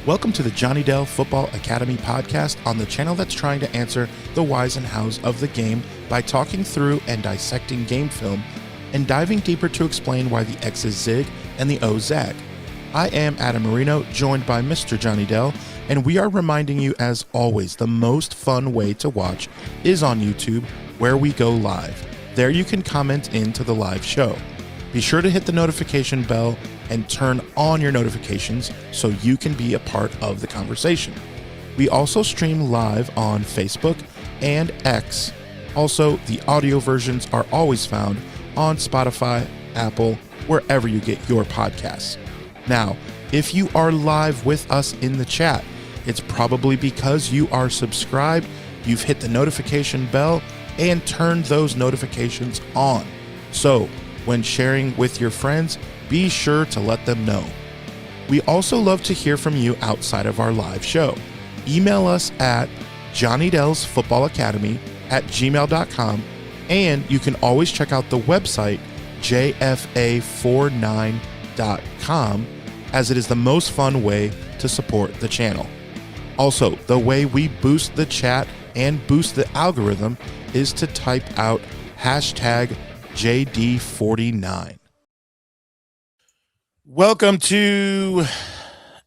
Welcome to the Johnny Dell Football Academy podcast on the channel that's trying to answer the whys and hows of the game by talking through and dissecting game film and diving deeper to explain why the X's zig and the O's zag. I am Adam Marino, joined by Mr. Johnny Dell, and we are reminding you, as always, the most fun way to watch is on YouTube, where we go live. There you can comment into the live show. Be sure to hit the notification bell and turn on your notifications so you can be a part of the conversation. We also stream live on Facebook and X. Also, the audio versions are always found on Spotify, Apple, wherever you get your podcasts. Now, if you are live with us in the chat, it's probably because you are subscribed, you've hit the notification bell, and turned those notifications on. So, when sharing with your friends, be sure to let them know. We also love to hear from you outside of our live show. Email us at jonnydelsfootballacademy@gmail.com, and you can always check out the website jfa49.com, as it is the most fun way to support the channel. Also, the way we boost the chat and boost the algorithm is to type out hashtag JD49. Welcome to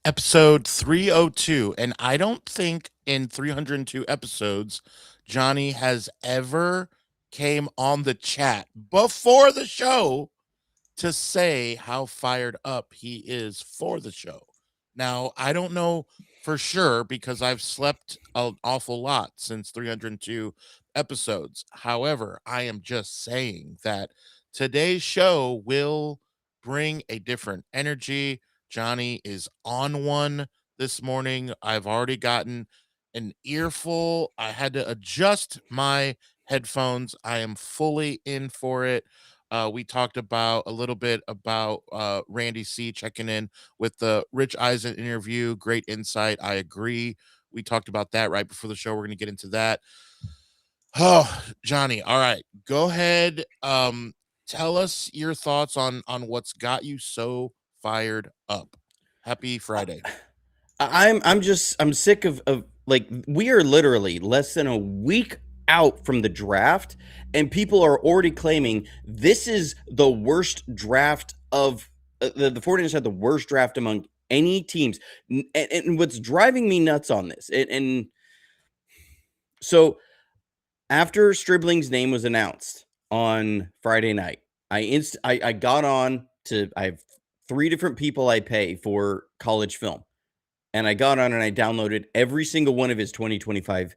episode 302, and I don't think in 302 episodes Johnny has ever came on the chat before the show to say how fired up he is for the show. Now, I don't know for sure because I've slept an awful lot since 302 episodes. However, I am just saying that today's show will bring a different energy. Johnny is on one this morning. I've already gotten an earful. I had to adjust my headphones. I am fully in for it. We talked about a little bit about Randy C checking in with the Rich Eisen interview. Great insight. I agree. We talked about that right before the show. We're going to get into that. Oh, Johnny. All right. Go ahead. Tell us your thoughts on what's got you so fired up. Happy Friday. I'm sick of like, we are literally less than a week out from the draft, and people are already claiming this is the worst draft of the 49ers had the worst draft among any teams. And what's driving me nuts on this, and so after Stribling's name was announced on Friday night, I got on to, I have 3 different people I pay for college film. And I got on and I downloaded every single one of his 2025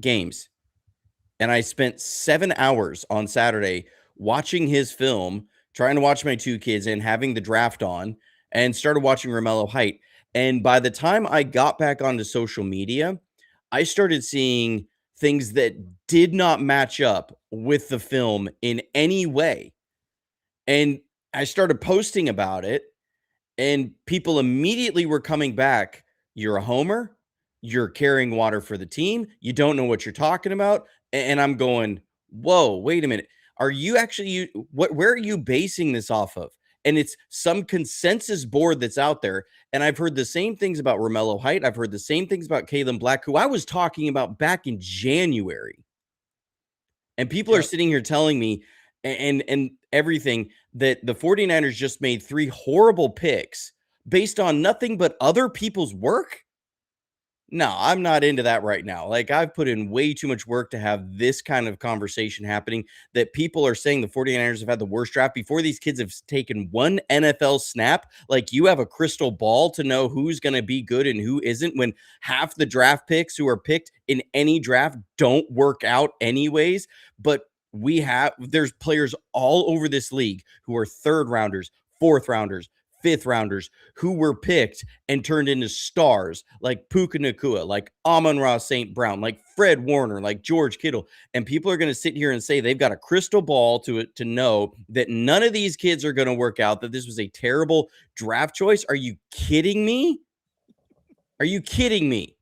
games. And I spent 7 hours on Saturday watching his film, trying to watch my 2 kids and having the draft on, and started watching Romello Height. And by the time I got back onto social media, I started seeing things that did not match up with the film in any way. And I started posting about it. And people immediately were coming back. You're a homer. You're carrying water for the team. You don't know what you're talking about. And I'm going, whoa, wait a minute. Are you actually, where are you basing this off of? And it's some consensus board that's out there. And I've heard the same things about Romello Height. I've heard the same things about Kaylin Black, who I was talking about back in January. And people are sitting here telling me and everything that the 49ers just made 3 horrible picks based on nothing but other people's work. No, I'm not into that right now. Like, I've put in way too much work to have this kind of conversation happening, that people are saying the 49ers have had the worst draft before these kids have taken one NFL snap. Like, you have a crystal ball to know who's going to be good and who isn't, when half the draft picks who are picked in any draft don't work out anyways. But there's players all over this league who are 3rd rounders, 4th rounders, 5th rounders who were picked and turned into stars, like Puka Nacua, like Amon-Ra St. Brown, like Fred Warner, like George Kittle. And people are going to sit here and say they've got a crystal ball to know that none of these kids are going to work out, that this was a terrible draft choice. Are you kidding me? Are you kidding me?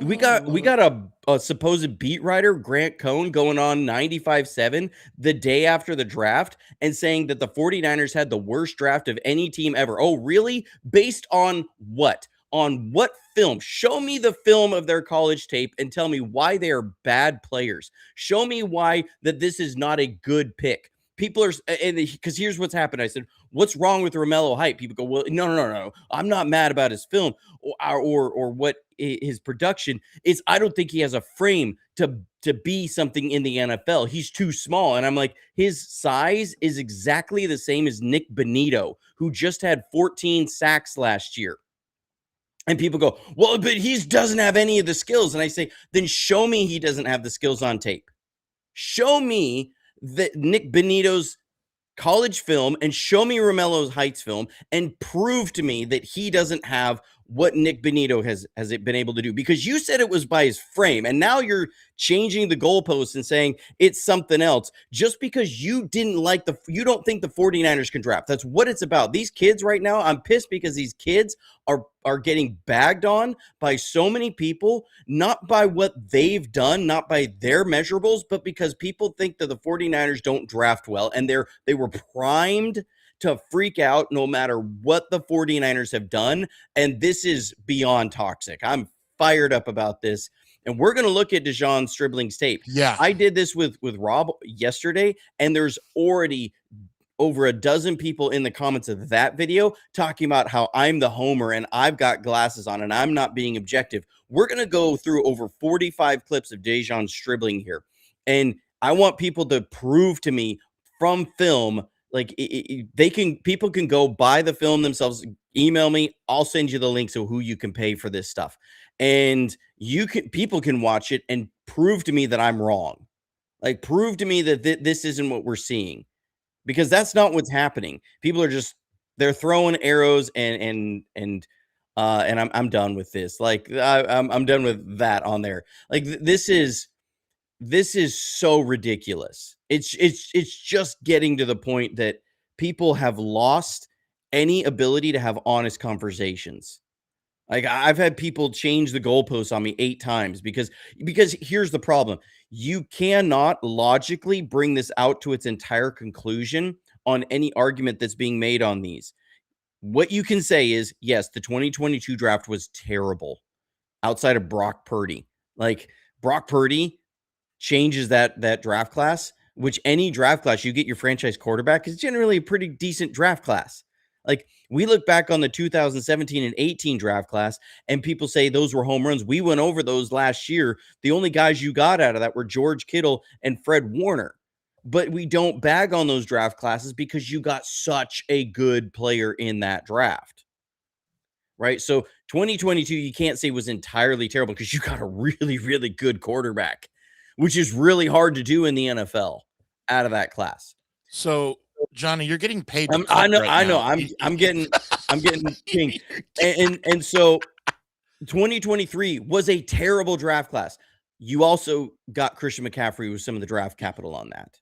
We got a supposed beat writer, Grant Cohn, going on 95.7 the day after the draft and saying that the 49ers had the worst draft of any team ever. Oh, really? Based on what? On what film? Show me the film of their college tape and tell me why they are bad players. Show me why that this is not a good pick. People are, and because here's what's happened. I said, what's wrong with Romello Height? People go, well, no. I'm not mad about his film or what his production is. I don't think he has a frame to be something in the NFL. He's too small. And I'm like, his size is exactly the same as Nick Bonito, who just had 14 sacks last year. And people go, well, but he doesn't have any of the skills. And I say, then show me he doesn't have the skills on tape. Show me that Nick Bonito's college film and show me Romello Heights film and prove to me that he doesn't have what Nick Bonito has been able to do, because you said it was by his frame and now you're changing the goalposts and saying it's something else just because you don't think the 49ers can draft. That's what it's about. These kids right now, I'm pissed because these kids are getting bagged on by so many people, not by what they've done, not by their measurables, but because people think that the 49ers don't draft well, and they were primed to freak out no matter what the 49ers have done. And this is beyond toxic. I'm fired up about this. And we're going to look at Dejon Stribling's tape. Yeah. I did this with Rob yesterday, and there's already over a dozen people in the comments of that video talking about how I'm the homer and I've got glasses on and I'm not being objective. We're going to go through over 45 clips of Dejon Stribling here. And I want people to prove to me from film, like people can go buy the film themselves, email me, I'll send you the links of who you can pay for this stuff. And people can watch it and prove to me that I'm wrong. Like, prove to me that this isn't what we're seeing. Because that's not what's happening. People are they're throwing arrows and I'm done with this. Like, I'm done with that on there. Like, this is so ridiculous. It's just getting to the point that people have lost any ability to have honest conversations. Like, I've had people change the goalposts on me 8 times because here's the problem. You cannot logically bring this out to its entire conclusion on any argument that's being made on these. What you can say is, yes, the 2022 draft was terrible outside of Brock Purdy. Like, Brock Purdy changes that draft class, which any draft class you get your franchise quarterback is generally a pretty decent draft class. Like, we look back on the 2017 and 18 draft class and people say those were home runs. We went over those last year. The only guys you got out of that were George Kittle and Fred Warner. But we don't bag on those draft classes because you got such a good player in that draft. Right? So 2022, you can't say was entirely terrible because you got a really, really good quarterback, which is really hard to do in the NFL out of that class. So, Johnny, you're getting paid. I know. I'm getting king. And so 2023 was a terrible draft class. You also got Christian McCaffrey with some of the draft capital on that.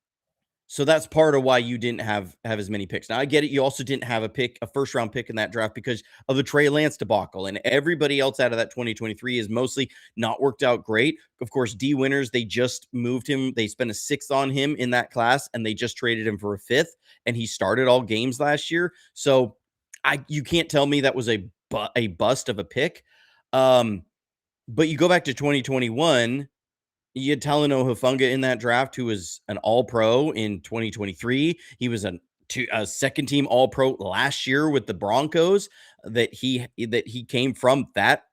So that's part of why you didn't have as many picks. Now, I get it. You also didn't have a first round pick in that draft because of the Trey Lance debacle, and everybody else out of that 2023 is mostly not worked out great. Of course, D Winners, they just moved him. They spent a 6th on him in that class, and they just traded him for a 5th, and he started all games last year. So you can't tell me that was a bust of a pick. But you go back to 2021. You had Talanoa Hufanga in that draft, who was an all-pro in 2023. He was a second-team all-pro last year with the Broncos. That he came from that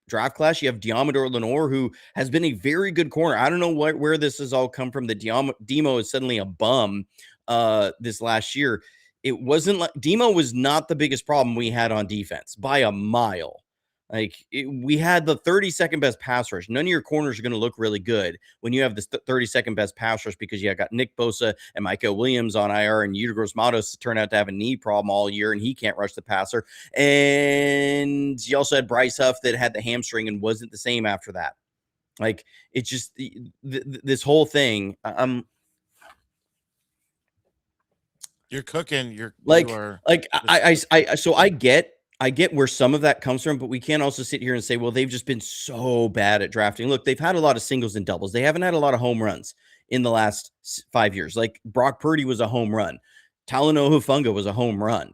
draft class. You have Diamador Lenore, who has been a very good corner. I don't know where this has all come from. That Demo is suddenly a bum this last year. It wasn't like Demo was not the biggest problem we had on defense by a mile. Like, we had the 32nd best pass rush. None of your corners are going to look really good when you have this 32nd best pass rush because you got Nick Bosa and Micah Williams on IR, and Yetur Gross-Matos turned out to have a knee problem all year, and he can't rush the passer. And you also had Bryce Huff that had the hamstring and wasn't the same after that. Like, it's just this whole thing. You're cooking. So I get I get where some of that comes from, but we can't also sit here and say, well, they've just been so bad at drafting. Look, they've had a lot of singles and doubles. They haven't had a lot of home runs in the last 5 years. Like Brock Purdy was a home run. Talanoa Hufanga was a home run.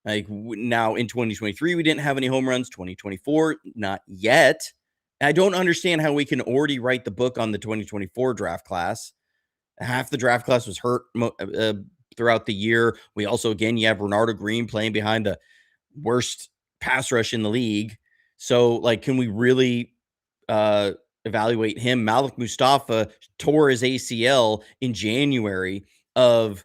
Like now in 2023, we didn't have any home runs. 2024, not yet. I don't understand how we can already write the book on the 2024 draft class. Half the draft class was hurt throughout the year. We also, again, you have Renardo Green playing behind the worst pass rush in the league. So, like, can we really evaluate him? Malik Mustafa tore his ACL in January of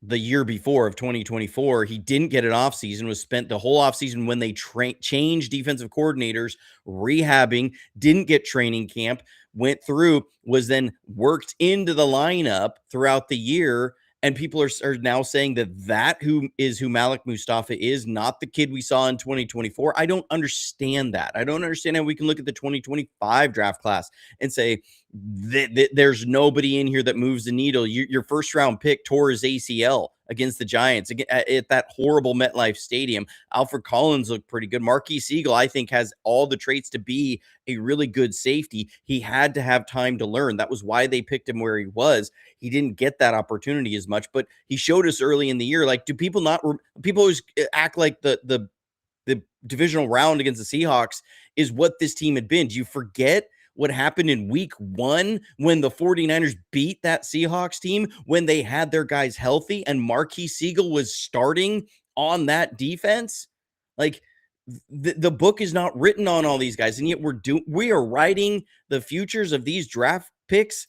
the year before, of 2024. He didn't get an offseason, was spent the whole offseason when they changed defensive coordinators, rehabbing, didn't get training camp, went through, was then worked into the lineup throughout the year. And people are now saying that who Malik Mustafa is, not the kid we saw in 2024. I don't understand that. I don't understand how we can look at the 2025 draft class and say there's nobody in here that moves the needle. Your first round pick tore his ACL against the Giants at that horrible MetLife Stadium. Alfred Collins looked pretty good. Marquise Siegel, I think, has all the traits to be a really good safety. He had to have time to learn. That was why they picked him where he was. He didn't get that opportunity as much, but he showed us early in the year. Like, do people always act like the divisional round against the Seahawks is what this team had been? Do you forget what happened in week 1 when the 49ers beat that Seahawks team, when they had their guys healthy and Marquise Siegel was starting on that defense? Like, the book is not written on all these guys, and yet we are writing the futures of these draft picks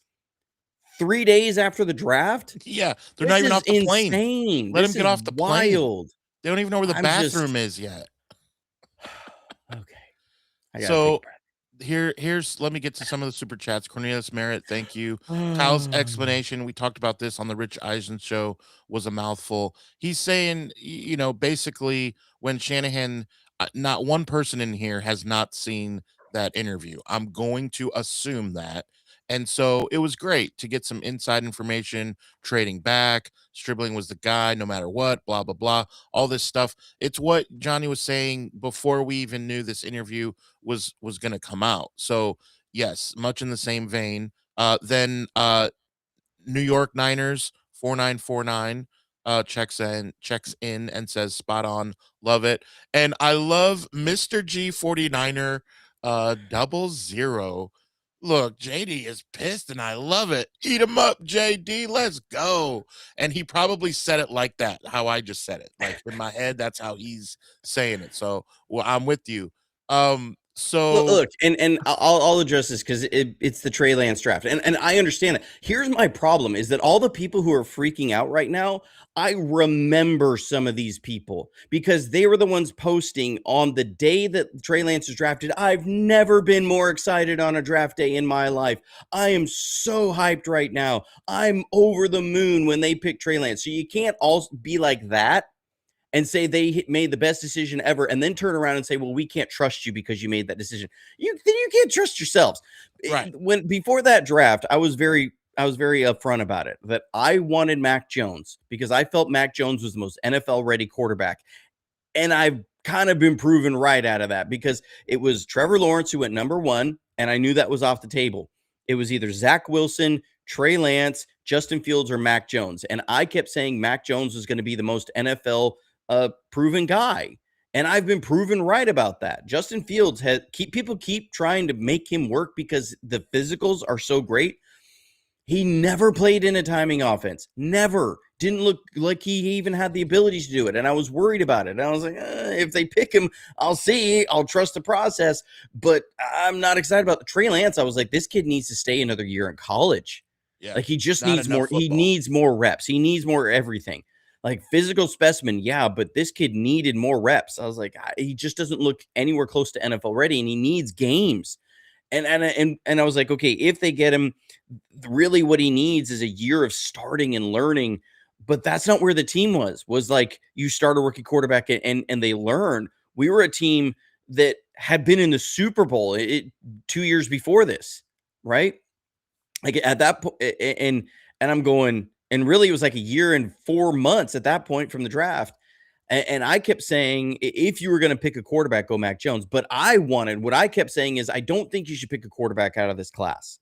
3 days after the draft. Yeah, they're not even off the plane. Insane. Let them get off the plane. Wild. They don't even know where the bathroom is yet. Okay. So here's let me get to some of the super chats. Cornelius Merritt, thank you. Kyle's explanation, we talked about this on the Rich Eisen show, was a mouthful. He's saying, basically when Shanahan, not one person in here has not seen that interview. I'm going to assume that. And so it was great to get some inside information, trading back. Stribling was the guy, no matter what, blah, blah, blah, all this stuff. It's what Johnny was saying before we even knew this interview was going to come out. So, yes, much in the same vein. Then New York Niners 4949 checks in and says spot on, love it. And I love Mr. G 49er 00. Look, JD is pissed and I love it. Eat him up, JD. Let's go. And he probably said it like that, how I just said it. Like in my head, that's how he's saying it. So, well, I'm with you. So look, and I'll address this because it's the Trey Lance draft, and I understand it. Here's my problem: is that all the people who are freaking out right now, I remember some of these people because they were the ones posting on the day that Trey Lance was drafted. I've never been more excited on a draft day in my life. I am so hyped right now. I'm over the moon when they picked Trey Lance. So you can't all be like that and say they made the best decision ever, and then turn around and say, well, we can't trust you because you made that decision. You can't trust yourselves. Right. When before that draft, I was very upfront about it, that I wanted Mac Jones because I felt Mac Jones was the most NFL ready quarterback. And I've kind of been proven right out of that because it was Trevor Lawrence who went number 1, and I knew that was off the table. It was either Zach Wilson, Trey Lance, Justin Fields, or Mac Jones. And I kept saying Mac Jones was going to be the most NFL proven guy. And I've been proven right about that. Justin Fields people keep trying to make him work because the physicals are so great. He never played in a timing offense. Never. Didn't look like he even had the ability to do it. And I was worried about it. And I was like, if they pick him, I'll see. I'll trust the process. But I'm not excited about the Trey Lance. I was like, this kid needs to stay another year in college. Yeah, like he just needs more. Football. He needs more reps. He needs more everything. Like physical specimen, yeah, but this kid needed more reps. I was like, he just doesn't look anywhere close to NFL ready, and he needs games. And I was like, okay, if they get him, really what he needs is a year of starting and learning. But that's not where the team was like you start a rookie quarterback and they learn. We were a team that had been in the Super Bowl 2 years before this, right? Like at that point, and I'm going, and really it was like a year and 4 months at that point from the draft. And I kept saying, if you were going to pick a quarterback, go Mac Jones. But what I kept saying is, I don't think you should pick a quarterback out of this class.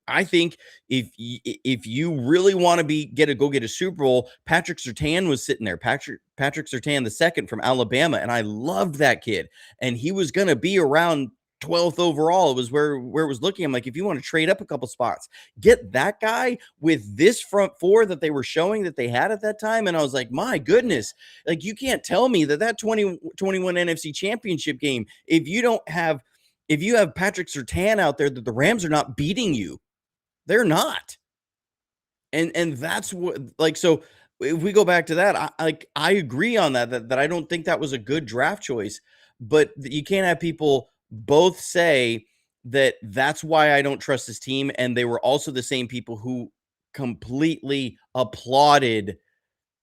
I think if you really want to go get a Super Bowl, Patrick Surtain was sitting there. Patrick Surtain the second from Alabama, and I loved that kid. And he was going to be around 12th overall. It was where it was looking. I'm like, if you want to trade up a couple spots, get that guy with this front four that they were showing that they had at that time. And I was like, my goodness, like you can't tell me that 2021 NFC Championship game, if you have Patrick Surtain out there, that the Rams are not beating you. They're not. And that's what, like, so if we go back to that, I agree on that I don't think that was a good draft choice, but you can't have people both say that that's why I don't trust this team. And they were also the same people who completely applauded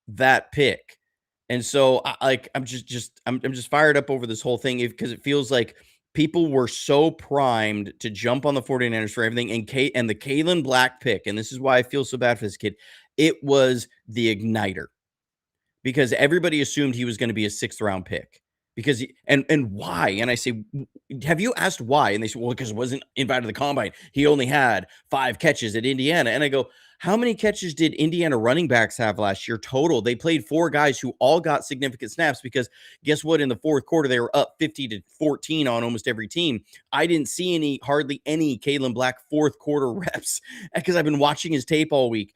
that pick. And so I'm just fired up over this whole thing because it feels like people were so primed to jump on the 49ers for everything. And the Kaylin Black pick, and this is why I feel so bad for this kid, it was the igniter because everybody assumed he was going to be a 6th round pick. Because and why? And I say, have you asked why? And they say, well, because it wasn't invited to the combine. He only had 5 catches at Indiana. And I go, how many catches did Indiana running backs have last year total? They played 4 guys who all got significant snaps because guess what? In the fourth quarter, they were up 50-14 on almost every team. I didn't see hardly any Kaylin Black fourth quarter reps because I've been watching his tape all week.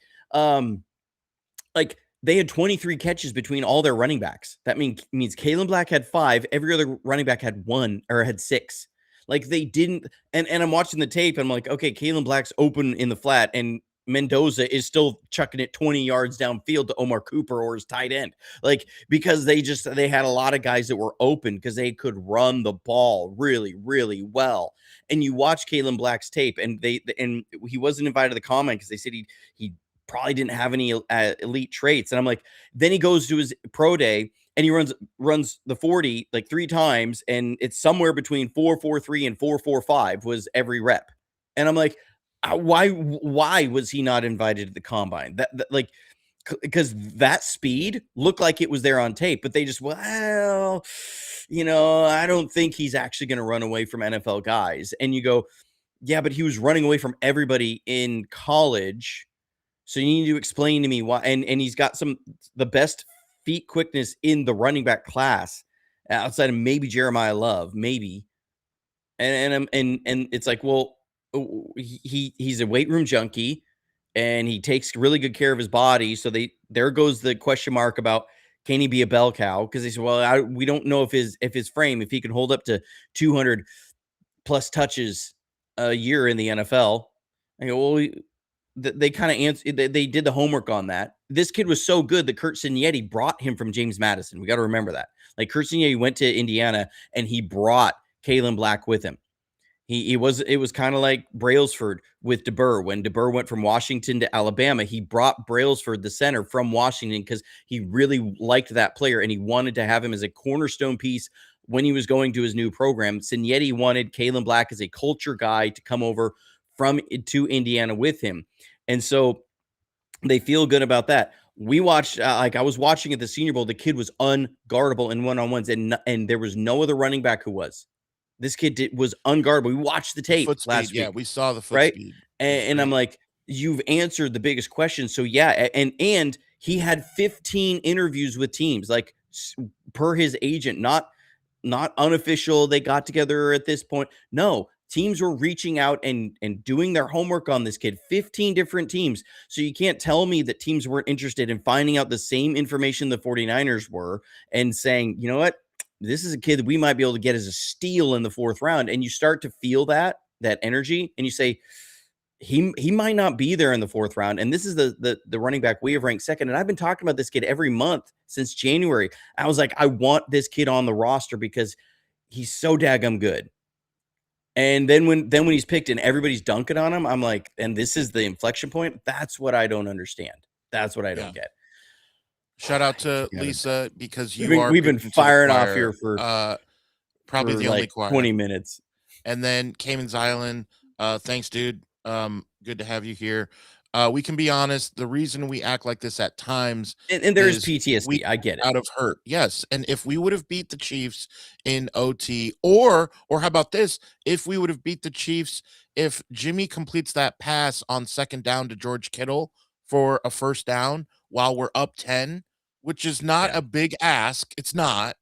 They had 23 catches between all their running backs. That means Kaylin Black had 5. Every other running back had 1 or had 6. Like they didn't. And I'm watching the tape. And I'm like, okay, Kaylin Black's open in the flat, and Mendoza is still chucking it 20 yards downfield to Omar Cooper or his tight end. Like because they had a lot of guys that were open because they could run the ball really, really well. And you watch Kaylin Black's tape, and he wasn't invited to the combine because they said he probably didn't have any elite traits. And I'm like, then he goes to his pro day and he runs the 40 like 3 times, and it's somewhere between 4.43 and 4.45 was every rep. And I'm like, why was he not invited to the combine? That like, because that speed looked like it was there on tape, but they just, well, I don't think he's actually going to run away from NFL guys. And you go, yeah, but he was running away from everybody in college. So you need to explain to me why. And he's got the best feet quickness in the running back class outside of maybe Jeremiah Love, maybe. And it's like, well, he's a weight room junkie and he takes really good care of his body. So there goes the question mark about, can he be a bell cow? Because they said, well, we don't know if his frame, if he can hold up to 200 plus touches a year in the NFL. I go, well, they kind of answered. They did the homework on that. This kid was so good that Curt Cignetti brought him from James Madison. We got to remember that. Like Curt Cignetti went to Indiana and he brought Kaylin Black with him. It was kind of like Brailsford with DeBur. When DeBur went from Washington to Alabama, he brought Brailsford, the center, from Washington because he really liked that player and he wanted to have him as a cornerstone piece when he was going to his new program. Cignetti wanted Kaylin Black as a culture guy to come over to Indiana with him. And so they feel good about that. We watched, I was watching at the Senior Bowl. The kid was unguardable in one-on-ones, and there was no other running back who was. This kid was unguardable. We watched the tape last week. Yeah, we saw the foot speed. And I'm like, you've answered the biggest question. So yeah, and he had 15 interviews with teams, like per his agent, not unofficial. They got together at this point. No, teams were reaching out and doing their homework on this kid, 15 different teams. So you can't tell me that teams weren't interested in finding out the same information the 49ers were and saying, you know what, this is a kid that we might be able to get as a steal in the 4th round. And you start to feel that energy and you say, he might not be there in the 4th round. And this is the running back we have ranked 2nd. And I've been talking about this kid every month since January. I was like, I want this kid on the roster because he's so daggum good. And then when he's picked and everybody's dunking on him, I'm like, and this is the inflection point. That's what I don't understand. That's what I don't get. Shout out to Lisa because we've been firing off here for probably the only choir. 20 minutes. And then Cayman's Island. Thanks, dude. Good to have you here. We can be honest. The reason we act like this at times And there is is we PTSD. I get it. out of hurt. Yes. And if we would have beat the Chiefs in OT, or how about this? If we would have beat the Chiefs, if Jimmy completes that pass on second down to George Kittle for a first down while we're up 10, which is not Yeah. a big ask. It's not.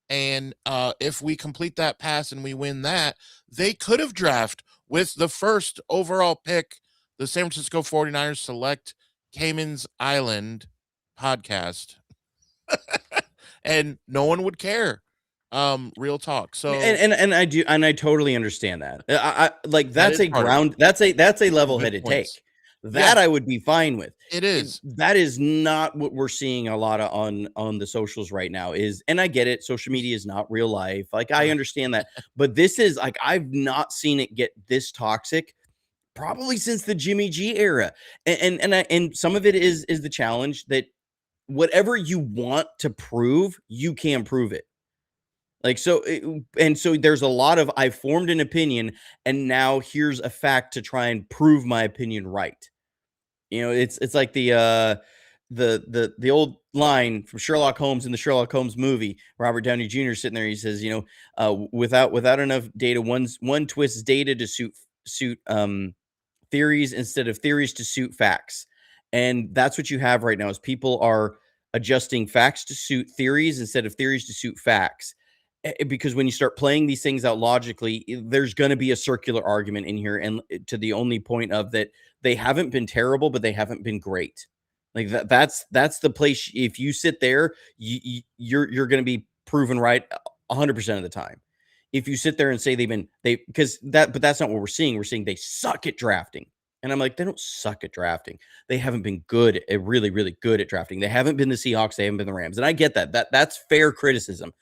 And if we complete that pass and we win that, they could have drafted with the first overall pick. The San Francisco 49ers select Cayman's Island podcast, and no one would care. Real talk. So And I do, and I totally understand that. I like that that's is a part of it. ground that's a Good level-headed points. take. Yeah, That I would be fine with. it is. That is not what we're seeing a lot of on the socials right now is, and I get it, social media is not real life. Like I Right. understand that, but this is like I've not seen it get this toxic probably since the Jimmy G era. And some of it is the challenge that whatever you want to prove, you can prove it. Like so there's a lot of I formed an opinion and now here's a fact to try and prove my opinion right. It's like the old line from Sherlock Holmes in the Sherlock Holmes movie. Robert Downey Jr. sitting there, he says, without enough data, one twists data to suit theories instead of theories to suit facts. And that's what you have right now is people are adjusting facts to suit theories instead of theories to suit facts. Because when you start playing these things out logically, there's going to be a circular argument in here, and to the only point of that they haven't been terrible, but they haven't been great. Like that's the place. If you sit there, you're going to be proven right 100% of the time. If you sit there and say but that's not what we're seeing. We're seeing they suck at drafting. And I'm like, they don't suck at drafting. They haven't been good at really, really good at drafting. They haven't been the Seahawks. They haven't been the Rams. And I get that. That's fair criticism.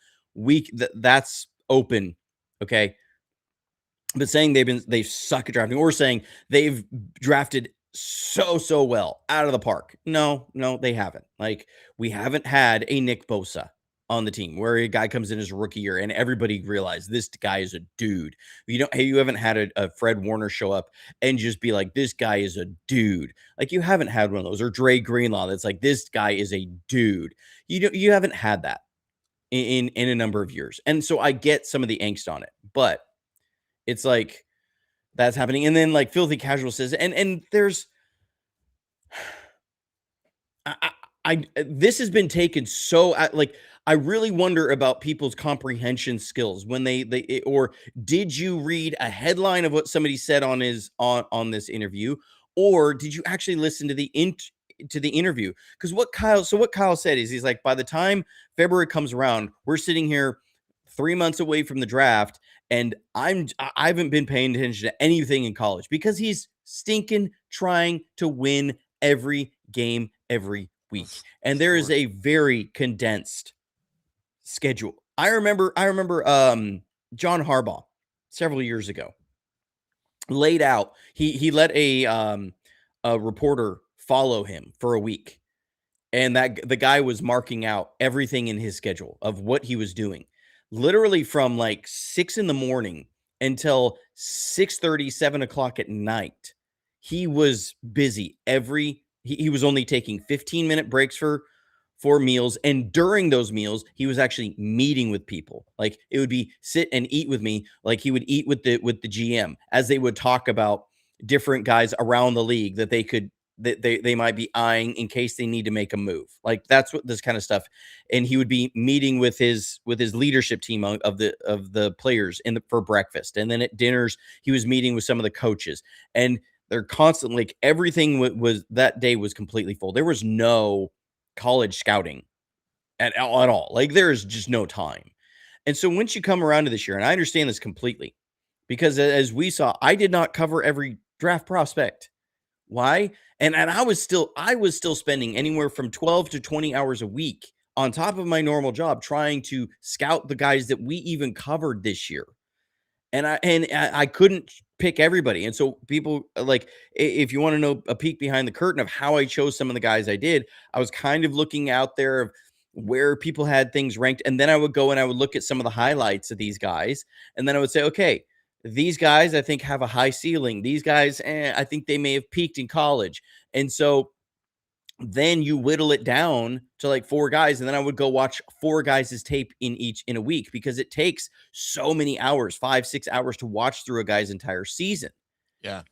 That's open. Okay. But saying they suck at drafting or saying they've drafted so well out of the park. No, they haven't. Like we haven't had a Nick Bosa on the team where a guy comes in his rookie year and everybody realized this guy is a dude. You haven't had a Fred Warner show up and just be like, this guy is a dude. Like you haven't had one of those, or Dre Greenlaw that's like, this guy is a dude. You haven't had that in a number of years. And so I get some of the angst on it, but it's like that's happening. And then like Filthy Casual says, and there's this has been taken so like I really wonder about people's comprehension skills when or did you read a headline of what somebody said on on this interview, or did you actually listen to the interview? Because what Kyle said is he's like, by the time February comes around, we're sitting here 3 months away from the draft, and I haven't been paying attention to anything in college because he's stinking trying to win every game every week. And there is a very condensed schedule. I remember John Harbaugh several years ago laid out, he let a reporter follow him for a week. And that the guy was marking out everything in his schedule of what he was doing, literally from like 6 a.m. until 6:30, 7 o'clock at night. He was busy he was only taking 15-minute breaks for meals. And during those meals, he was actually meeting with people. Like it would be sit and eat with me. Like he would eat with the GM as they would talk about different guys around the league that they might be eyeing in case they need to make a move. Like that's what this kind of stuff. And he would be meeting with his leadership team of the players for breakfast. And then at dinners, he was meeting with some of the coaches, and they're constantly like everything was that day was completely full. There was no college scouting at all. Like there is just no time. And so once you come around to this year, and I understand this completely, because as we saw, I did not cover every draft prospect. Why? And I was still spending anywhere from 12 to 20 hours a week on top of my normal job trying to scout the guys that we even covered this year. And I couldn't pick everybody. And so people like, if you want to know a peek behind the curtain of how I chose some of the guys I did, I was kind of looking out there of where people had things ranked. And then I would go and I would look at some of the highlights of these guys. And then I would say, okay, these guys, I think, have a high ceiling. These guys, I think they may have peaked in college. And so then you whittle it down to like 4 guys, and then I would go watch 4 guys' tape in a week, because it takes so many hours, 5-6 hours to watch through a guy's entire season. Yeah.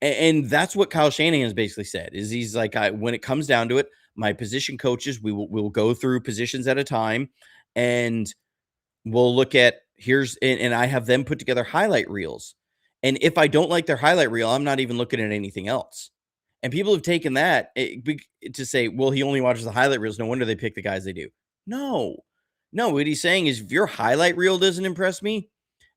And that's what Kyle Shanahan has basically said, is he's like, when it comes down to it, my position coaches, we'll go through positions at a time, and we'll look at and I have them put together highlight reels. And if I don't like their highlight reel, I'm not even looking at anything else. And people have taken that to say, well, he only watches the highlight reels. No wonder they pick the guys they do. No, what he's saying is, if your highlight reel doesn't impress me,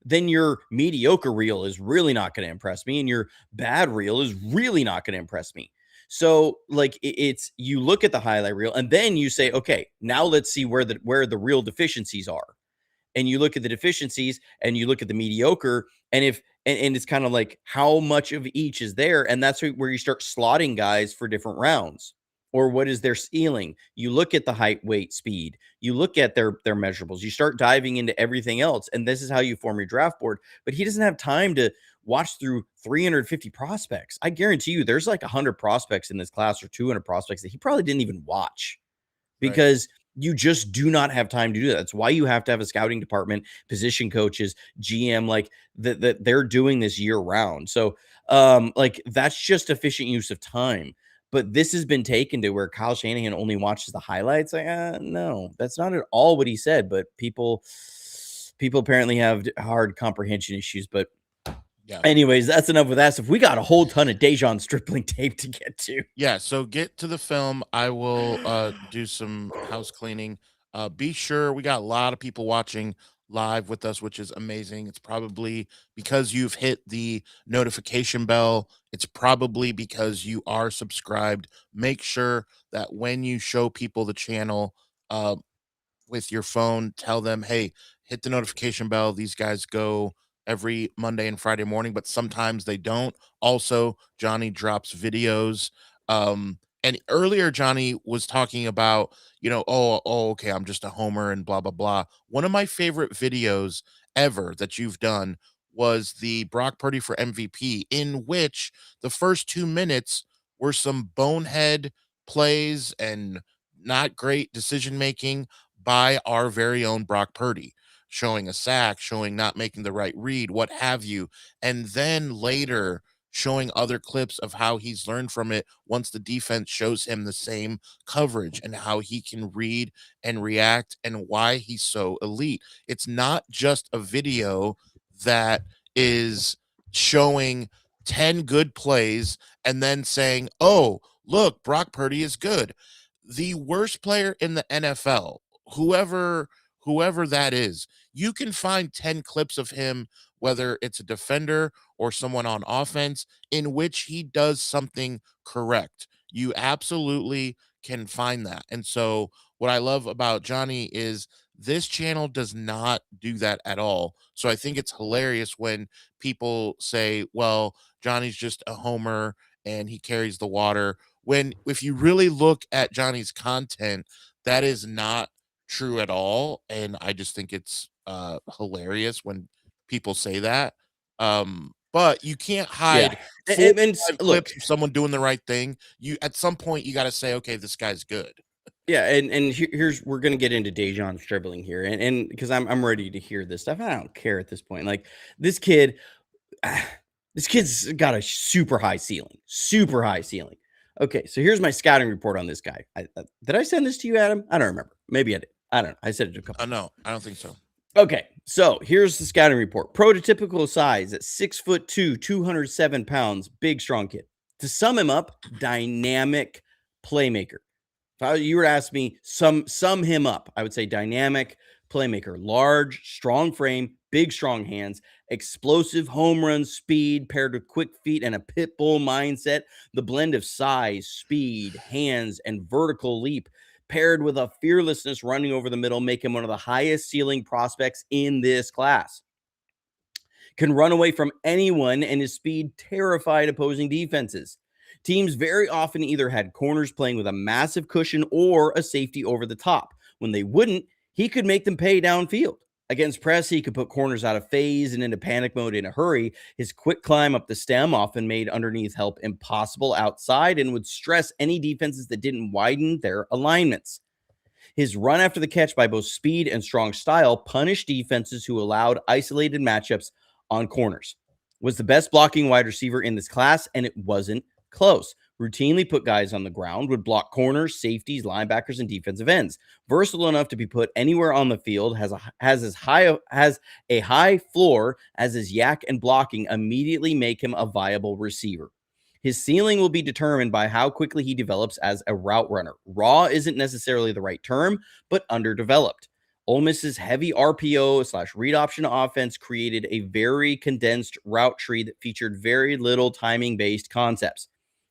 then your mediocre reel is really not going to impress me. And your bad reel is really not going to impress me. So like it's, you look at the highlight reel and then you say, okay, now let's see where the real deficiencies are. And you look at the deficiencies and you look at the mediocre, and it's kind of like, how much of each is there? And that's where you start slotting guys for different rounds. Or what is their ceiling? You look at the height, weight, speed. You look at their measurables. You start diving into everything else. And this is how you form your draft board. But he doesn't have time to watch through 350 prospects. I guarantee you there's like 100 prospects in this class, or 200 prospects, that he probably didn't even watch, because you just do not have time to do that. That's why you have to have a scouting department, position coaches, GM, like that they're doing this year round. So like that's just efficient use of time. But this has been taken to where Kyle Shanahan only watches the highlights. Like, no, that's not at all what he said. But people apparently have hard comprehension issues. But Yeah. anyways, that's enough with that stuff. We got a whole ton of Dejon Stribling tape to get to. Yeah, so get to the film. I will do some house cleaning. Be sure, we got a lot of people watching live with us, which is amazing. It's probably because you've hit the notification bell. It's probably because you are subscribed. Make sure that when you show people the channel, uh, with your phone, tell them, hey, hit the notification bell. These guys go every Monday and Friday morning, but sometimes they don't. Also, Johnny drops videos. And earlier Johnny was talking about, okay, I'm just a homer and blah blah blah. One of my favorite videos ever that you've done was the Brock Purdy for MVP, in which the first 2 minutes were some bonehead plays and not great decision making by our very own Brock Purdy, showing a sack, showing not making the right read, what have you. And then later showing other clips of how he's learned from it once the defense shows him the same coverage, and how he can read and react and why he's so elite. It's not just a video that is showing 10 good plays and then saying, oh, look, Brock Purdy is good. The worst player in the NFL, whoever that is, you can find 10 clips of him, whether it's a defender or someone on offense, in which he does something correct. You absolutely can find that. And so what I love about Johnny is this channel does not do that at all. So I think it's hilarious when people say, well, Johnny's just a homer and he carries the water, when if you really look at Johnny's content, that is not true at all. And I just think it's hilarious when people say that. But you can't Yeah. hide four And, or and five look, clips of someone doing the right thing. You at some point you got to say, okay, this guy's good. yeah, and here's, we're gonna get into Dejon Stribbling here, and because I'm ready to hear this stuff. I don't care at this point. Like this kid, this kid's got a super high ceiling, super high ceiling. Okay, so here's my scouting report on this guy. Did I send this to you, Adam? I don't remember. Maybe I did. I don't know. I said it to a couple. No, I don't think so. Okay, so here's the scouting report. Prototypical size at 6'2", 207 pounds, big strong kid. To sum him up, dynamic playmaker. If you were to ask me, sum him up, I would say dynamic playmaker, large, strong frame, big, strong hands, explosive home run speed paired with quick feet and a pit bull mindset. The blend of size, speed, hands, and vertical leap paired with a fearlessness running over the middle make him one of the highest ceiling prospects in this class. Can run away from anyone, and his speed terrified opposing defenses. Teams very often either had corners playing with a massive cushion or a safety over the top. When they wouldn't, he could make them pay downfield. Against press, he could put corners out of phase and into panic mode in a hurry. His quick climb up the stem often made underneath help impossible outside and would stress any defenses that didn't widen their alignments. His run after the catch by both speed and strong style punished defenses who allowed isolated matchups on corners. Was the best blocking wide receiver in this class, and it wasn't close. Routinely put guys on the ground, would block corners, safeties, linebackers, and defensive ends. Versatile enough to be put anywhere on the field, has a high floor as his yak and blocking immediately make him a viable receiver. His ceiling will be determined by how quickly he develops as a route runner. Raw isn't necessarily the right term, but underdeveloped. Ole Miss's heavy RPO/read option offense created a very condensed route tree that featured very little timing-based concepts.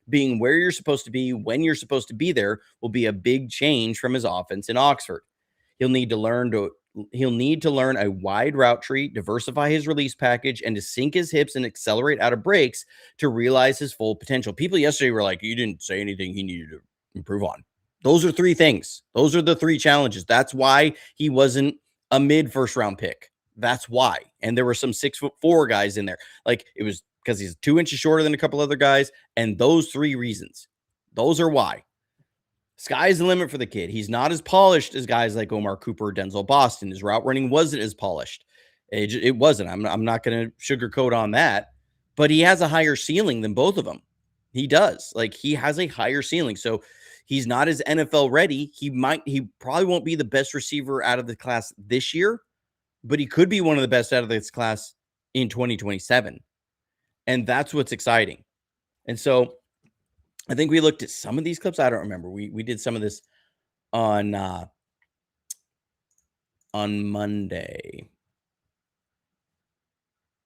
Being where you're supposed to be when you're supposed to be there will be a big change from his offense in Oxford. He'll need to learn a wide route tree, diversify his release package, and to sink his hips and accelerate out of breaks to realize his full potential. People yesterday were like, you didn't say anything he needed to improve on. Those are three things. Those are the three challenges. That's why he wasn't a mid first round pick. That's why. And there were some 6'4" guys in there. Like, it was because he's 2 inches shorter than a couple other guys. And those three reasons, those are why. Sky's the limit for the kid. He's not as polished as guys like Omar Cooper or Denzel Boston. His route running wasn't as polished. It wasn't. I'm not going to sugarcoat on that. But he has a higher ceiling than both of them. He does. Like, he has a higher ceiling. So he's not as NFL ready. He probably won't be the best receiver out of the class this year, but he could be one of the best out of this class in 2027. And that's what's exciting. And so I think we looked at some of these clips. I don't remember. We did some of this on Monday.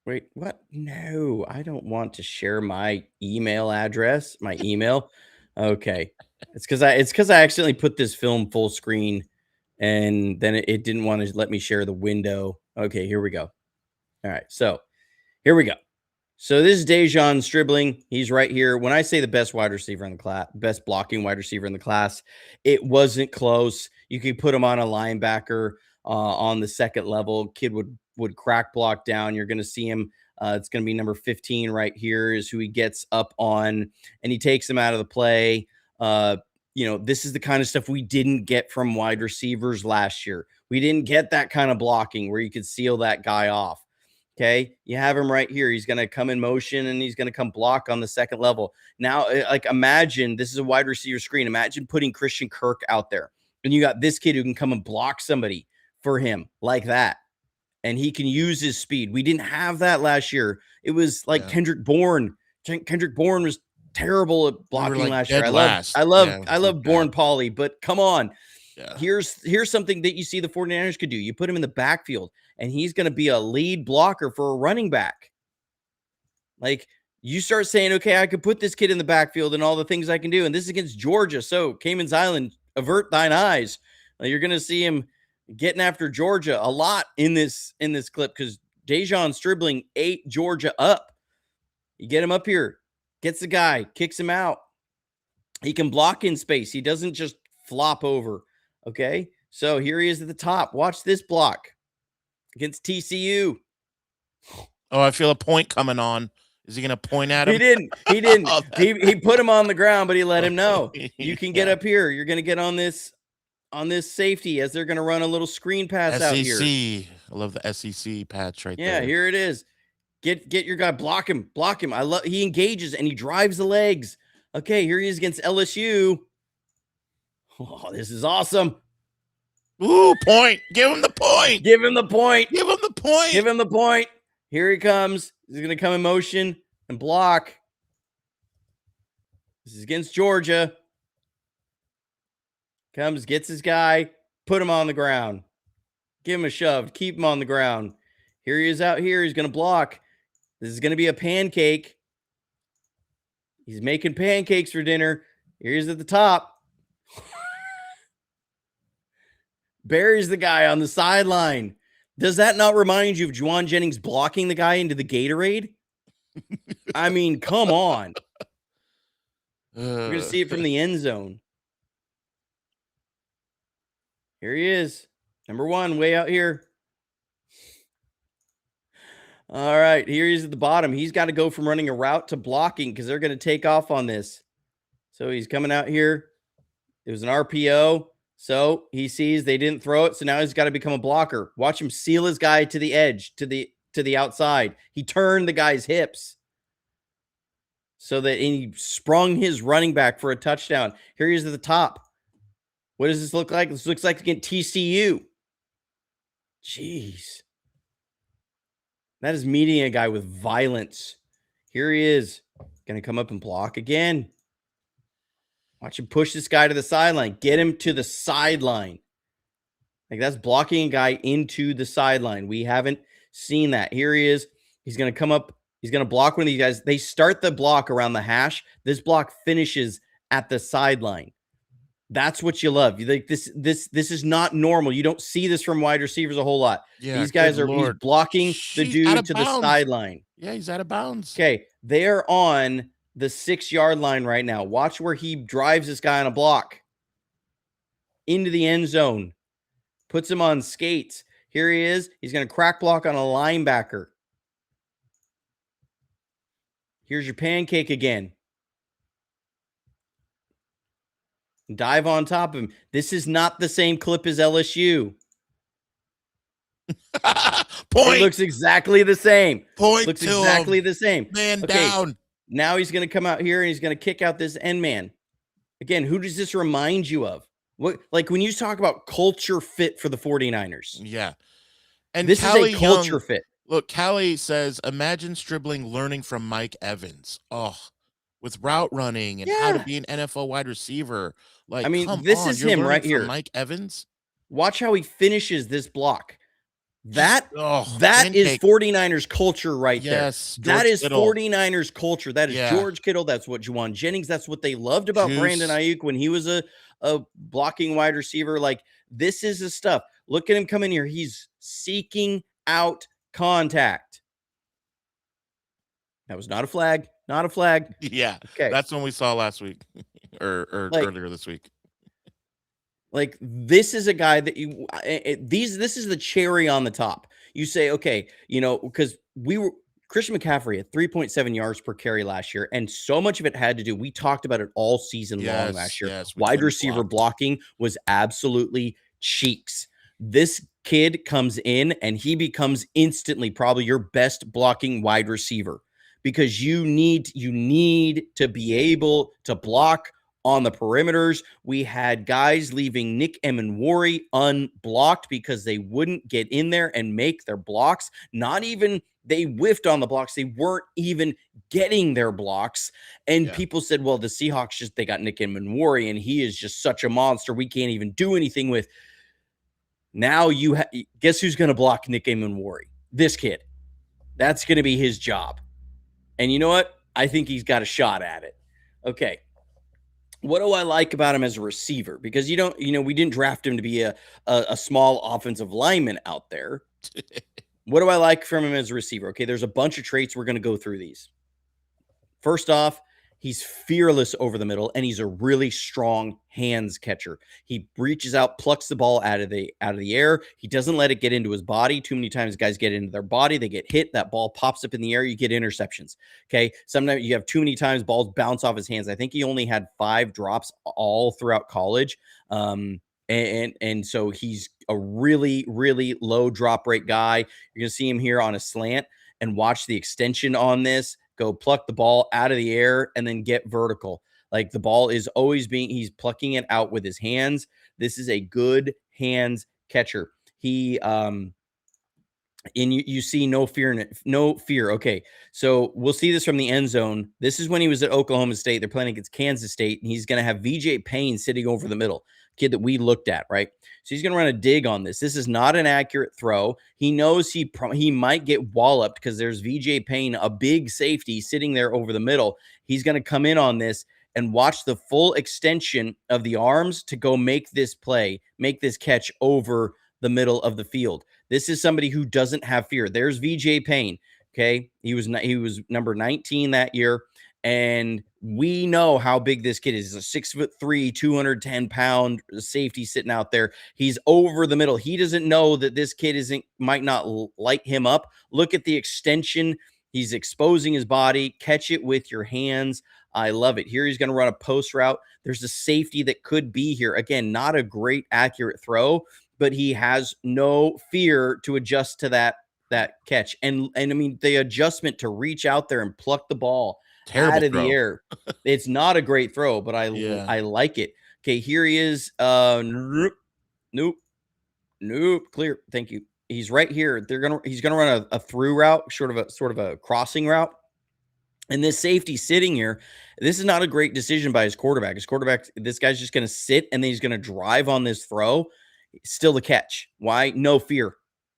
Wait, what? No, I don't want to share my email address, my email. Okay. It's because I accidentally put this film full screen and then it didn't want to let me share the window. Okay, here we go. All right. So here we go. So this is Dejon Stribbling. He's right here. When I say the best wide receiver in the class, best blocking wide receiver in the class, it wasn't close. You could put him on a linebacker on the second level. Kid would crack block down. You're going to see him. It's going to be number 15 right here is who he gets up on, and he takes him out of the play. This is the kind of stuff we didn't get from wide receivers last year. We didn't get that kind of blocking where you could seal that guy off. Okay, you have him right here. He's going to come in motion and he's going to come block on the second level. Now, like, imagine this is a wide receiver screen. Imagine putting Christian Kirk out there and you got this kid who can come and block somebody for him like that. And he can use his speed. We didn't have that last year. It was like Kendrick Bourne. Kendrick Bourne was terrible at blocking last year. I love Bourne Pauly, but come on. Yeah. Here's something that you see the 49ers could do. You put him in the backfield and he's going to be a lead blocker for a running back. Like, you start saying, okay, I could put this kid in the backfield and all the things I can do. And this is against Georgia. So Cayman's Island, avert thine eyes. Like, you're going to see him getting after Georgia a lot in this clip because Dezhaun Stribling ate Georgia up. You get him up here, gets the guy, kicks him out. He can block in space. He doesn't just flop over. Okay, so here he is at the top. Watch this block against TCU. Oh, I feel a point coming on. Is he going to point at him? He didn't. He put him on the ground, but he let him know. You can get up here. You're going to get on this safety as they're going to run a little screen pass out here. I love the SEC patch right there. Yeah, here it is. Get your guy. Block him. He engages and he drives the legs. Okay, here he is against LSU. Oh, this is awesome. Ooh, point. Give him the point. Give him the point. Give him the point. Give him the point. Here he comes. He's going to come in motion and block. This is against Georgia. Comes, gets his guy, put him on the ground. Give him a shove. Keep him on the ground. Here he is out here. He's going to block. This is going to be a pancake. He's making pancakes for dinner. Here he is at the top. Buries the guy on the sideline. Does that not remind you of Juwan Jennings blocking the guy into the Gatorade? I mean, come on. We're going to see it from the end zone. Here he is. Number 1, way out here. All right, here he's at the bottom. He's got to go from running a route to blocking because they're going to take off on this. So he's coming out here. It was an RPO. So he sees they didn't throw it. So now he's got to become a blocker. Watch him seal his guy to the edge, to the outside. He turned the guy's hips so that he sprung his running back for a touchdown. Here he is at the top. What does this look like? This looks like against TCU. Jeez. That is meeting a guy with violence. Here he is. Going to come up and block again. Watch him push this guy to the sideline. Get him to the sideline. Like, that's blocking a guy into the sideline. We haven't seen that. Here he is. He's going to come up. He's going to block one of these guys. They start the block around the hash. This block finishes at the sideline. That's what you love. You like this is not normal. You don't see this from wide receivers a whole lot. Yeah, these guys are he's blocking the dude to the sideline. Yeah, he's out of bounds. Okay, they're on the 6-yard line right now. Watch where he drives this guy on a block into the end zone. Puts him on skates. Here he is. He's going to crack block on a linebacker. Here's your pancake again. Dive on top of him. This is not the same clip as LSU. Point. It looks exactly the same. Point. Looks exactly the same. Man down. Now he's going to come out here and he's going to kick out this end man. Again, who does this remind you of? What, like when you talk about culture fit for the 49ers? Yeah. And this Callie is a culture fit. Look, Callie says, imagine Stribling learning from Mike Evans. Oh, with route running and how to be an NFL wide receiver. Like, I mean, this is him right here. Mike Evans. Watch how he finishes this block. That pancake. is 49ers culture right yes, there. That is Kittle. 49ers culture. That is George Kittle. That's what Juwan Jennings. That's what they loved about Brandon Ayuk when he was a blocking wide receiver. Like, this is the stuff. Look at him come in here. He's seeking out contact. That was not a flag. Not a flag. Yeah. Okay. That's when we saw last week or like, earlier this week. Like, this is a guy that you this is the cherry on the top. You say, okay, you know, because Christian McCaffrey had 3.7 yards per carry last year, and so much of it had to do, we talked about it all season long last year. Wide receiver blocking was absolutely cheeks. This kid comes in and he becomes instantly probably your best blocking wide receiver, because you need to be able to block on the perimeters. We had guys leaving Nick Emenwari unblocked because they wouldn't get in there and make their blocks. Not even they whiffed on the blocks. They weren't even getting their blocks. And people said, well, the Seahawks they got Nick Emenwari and he is just such a monster. We can't even do anything with. Now guess who's going to block Nick Emenwari? This kid. That's going to be his job. And you know what? I think he's got a shot at it. Okay. What do I like about him as a receiver? Because we didn't draft him to be a small offensive lineman out there. What do I like from him as a receiver? Okay, there's a bunch of traits. We're going to go through these. First off, he's fearless over the middle, and he's a really strong hands catcher. He reaches out, plucks the ball out of the air. He doesn't let it get into his body. Too many times guys get into their body, they get hit, that ball pops up in the air, you get interceptions. Okay, sometimes you have too many times balls bounce off his hands. I think he only had 5 drops all throughout college. And so he's a really, really low drop rate guy. You're going to see him here on a slant, and watch the extension on this. Go pluck the ball out of the air and then get vertical. Like, the ball is always he's plucking it out with his hands. This is a good hands catcher. He, and you see no fear in it, no fear. Okay. So we'll see this from the end zone. This is when he was at Oklahoma State. They're playing against Kansas State, and he's going to have VJ Payne sitting over the middle, kid that we looked at, right? So he's going to run a dig on this. This is not an accurate throw. He knows he might get walloped because there's VJ Payne, a big safety, sitting there over the middle. He's going to come in on this and watch the full extension of the arms to go make this play, make this catch over the middle of the field. This is somebody who doesn't have fear. There's VJ Payne. Okay. He was number 19 that year. And We know how big this kid is. He's a 6'3", 210-pound safety sitting out there. He's over the middle. He doesn't know that this kid might not light him up. Look at the extension. He's exposing his body. Catch it with your hands. I love it. Here he's going to run a post route. There's a safety that could be here. Again, not a great accurate throw, but he has no fear to adjust to that catch. And I mean, the adjustment to reach out there and pluck the ball Terrible out of throw. the air. It's not a great throw, but I like it. Okay, here he is. Nope. Clear. Thank you. He's right here. He's gonna run a through route, sort of a crossing route. And this safety sitting here, this is not a great decision by his quarterback. This guy's just going to sit and then he's going to drive on this throw. Still the catch. Why? No fear.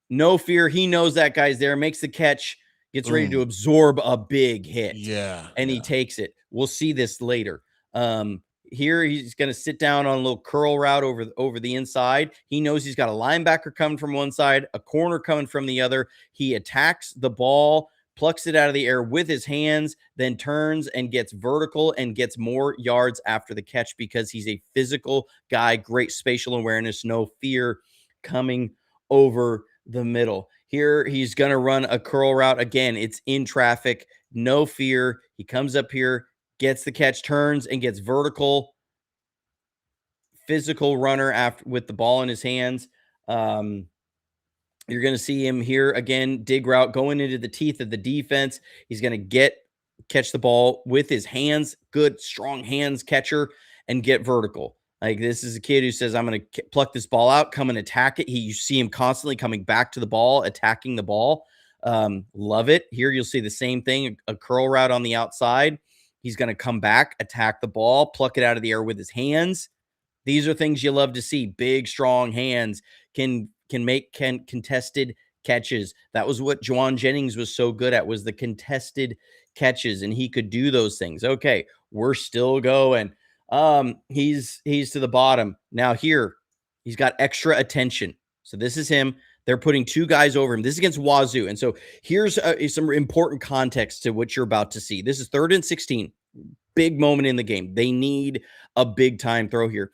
No fear. He knows that guy's there, makes the catch, gets ready to absorb a big hit. Yeah. And he takes it. We'll see this later. Here he's going to sit down on a little curl route over the inside. He knows he's got a linebacker coming from one side, a corner coming from the other. He attacks the ball, plucks it out of the air with his hands, then turns and gets vertical and gets more yards after the catch because he's a physical guy, great spatial awareness, no fear coming over the middle. Here he's going to run a curl route. Again, it's in traffic, no fear. He comes up here, gets the catch, turns and gets vertical. Physical runner after with the ball in his hands. You're going to see him here again, dig route, going into the teeth of the defense. He's going to catch the ball with his hands, good, strong hands catcher, and get vertical. Like this is a kid who says, I'm going to pluck this ball out, come and attack it. You see him constantly coming back to the ball, attacking the ball. Love it. Here you'll see the same thing, a curl route on the outside. He's going to come back, attack the ball, pluck it out of the air with his hands. These are things you love to see. Big, strong hands can make contested catches. That was what Jauan Jennings was so good at, was the contested catches, and he could do those things. Okay, we're still going. He's to the bottom. Now here, he's got extra attention. So this is him. They're putting two guys over him. This is against Wazoo. And so here's some important context to what you're about to see. This is 3rd and 16. Big moment in the game. They need a big time throw here.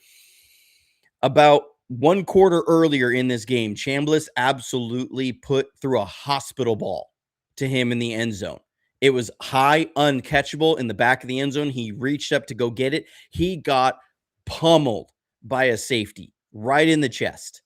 About 1 quarter earlier in this game, Chambliss absolutely put through a hospital ball to him in the end zone. It was high, uncatchable in the back of the end zone. He reached up to go get it. He got pummeled by a safety right in the chest.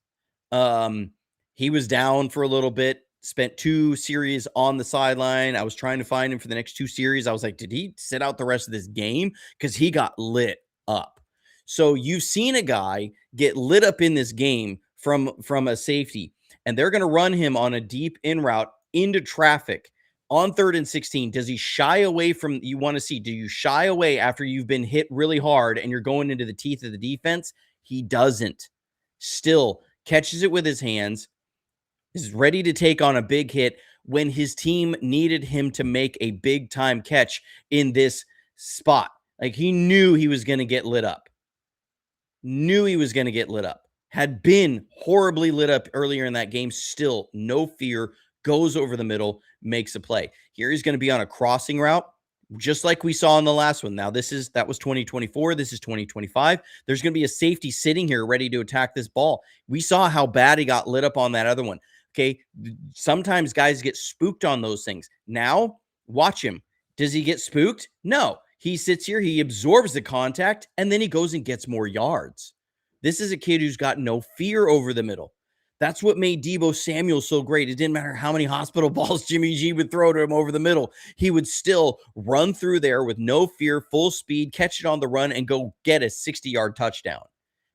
He was down for a little bit, spent 2 series on the sideline. I was trying to find him for the next 2 series. I was like, did he sit out the rest of this game? Because he got lit up. So you've seen a guy get lit up in this game from a safety, and they're going to run him on a deep in route into traffic on 3rd and 16. Does he shy away from, you want to see, do you shy away after you've been hit really hard and you're going into the teeth of the defense? He doesn't. Still catches it with his hands, is ready to take on a big hit when his team needed him to make a big time catch in this spot. Like he knew he was going to get lit up. Had been horribly lit up earlier in that game. Still no fear, goes over the middle, makes a play. Here he's going to be on a crossing route, just like we saw in the last one. Now that was 2024. This is 2025. There's going to be a safety sitting here ready to attack this ball. We saw how bad he got lit up on that other one. Okay. Sometimes guys get spooked on those things. Now watch him. Does he get spooked? No. He sits here, he absorbs the contact, and then he goes and gets more yards. This is a kid who's got no fear over the middle. That's what made Deebo Samuel so great. It didn't matter how many hospital balls Jimmy G would throw to him over the middle. He would still run through there with no fear, full speed, catch it on the run, and go get a 60-yard touchdown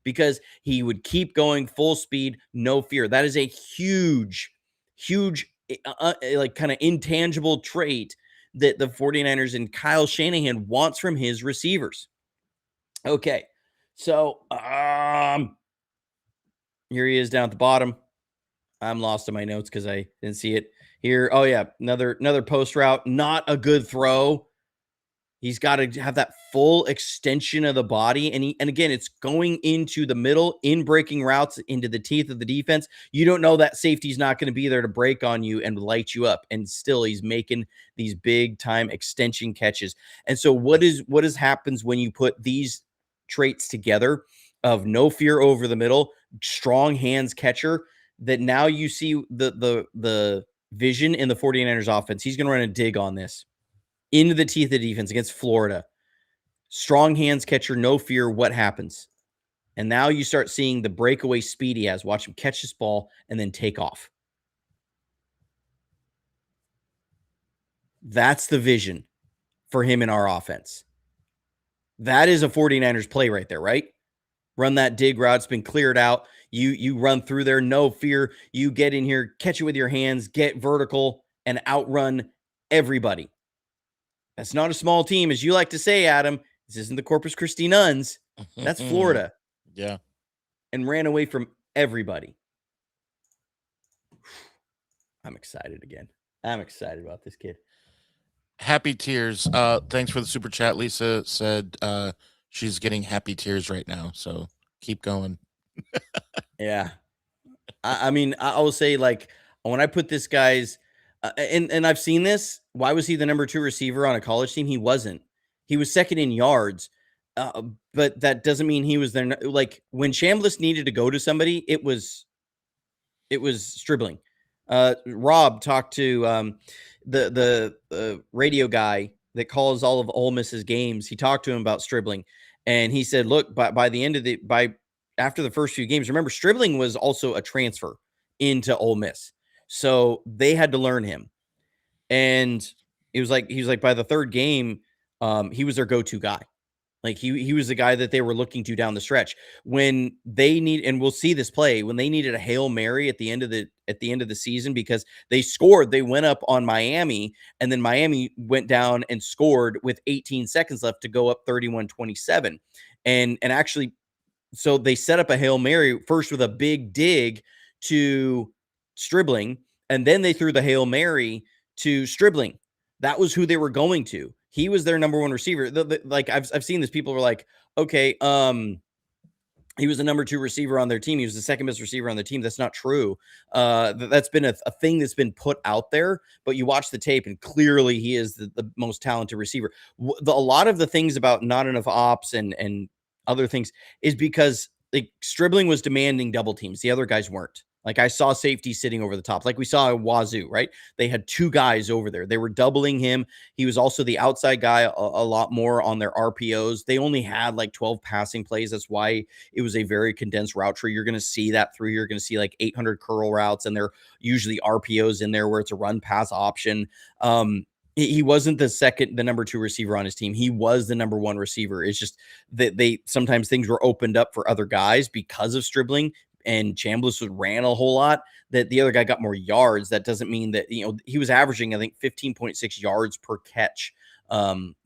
because he would keep going full speed, no fear. That is a huge, like kind of intangible trait that the 49ers and Kyle Shanahan wants from his receivers. Okay, so here he is down at the bottom. I'm lost in my notes because I didn't see it here. Oh yeah, another post route. Not a good throw. He's got to have that full extension of the body. And again, it's going into the middle, in breaking routes, into the teeth of the defense. You don't know that safety's not going to be there to break on you and light you up. And still he's making these big time extension catches. And so what happens when you put these traits together of no fear over the middle, strong hands catcher, that now you see the vision in the 49ers offense. He's going to run a dig on this into the teeth of the defense against Florida. Strong hands catcher, no fear. What happens? And now you start seeing the breakaway speed he has. Watch him catch this ball and then take off. That's the vision for him in our offense. That is a 49ers play right there, right? Run that dig route. It's been cleared out. You run through there, no fear. You get in here, catch it with your hands, get vertical, and outrun everybody. That's not a small team, as you like to say, Adam. This isn't the Corpus Christi Nuns. That's Florida. Yeah. And ran away from everybody. I'm excited again. I'm excited about this kid. Happy tears. Thanks for the super chat. Lisa said she's getting happy tears right now. So keep going. Yeah. I mean, I will say, like, when I put this guy's and I've seen this. Why was he the number 2 receiver on a college team? He wasn't. He was second in yards, but that doesn't mean he was there. Like, when Chambliss needed to go to somebody, it was Stribling. Rob talked to the radio guy that calls all of Ole Miss's games. He talked to him about Stribling, and he said, "Look, by the end of after the first few games, remember Stribling was also a transfer into Ole Miss. So they had to learn him. And he was like by the third game, he was their go-to guy. Like he was the guy that they were looking to down the stretch when they need, and we'll see this play when they needed a Hail Mary at the end of the season, because they scored, they went up on Miami, and then Miami went down and scored with 18 seconds left to go up 31-27. And actually, so they set up a Hail Mary first with a big dig to Stribling, and then they threw the Hail Mary to Stribling. That was who they were going to. He was their number 1 receiver. Like I've seen this. People were like, okay, he was the number 2 receiver on their team. He was the second best receiver on the team. That's not true. That's been a thing that's been put out there, but you watch the tape and clearly he is the most talented receiver. A lot of the things about not enough ops and other things is because like Stribling was demanding double teams. The other guys weren't. Like I saw safety sitting over the top, like we saw at Wazoo, right? They had 2 guys over there. They were doubling him. He was also the outside guy a lot more on their RPOs. They only had like 12 passing plays. That's why it was a very condensed route tree. You're going to see that through. You're going to see like 800 curl routes, and they're usually RPOs in there where it's a run pass option. He wasn't the number 2 receiver on his team. He was the number 1 receiver. It's just that sometimes things were opened up for other guys because of Stribling, and Chambliss ran a whole lot, that the other guy got more yards. That doesn't mean that, he was averaging, I think, 15.6 yards per catch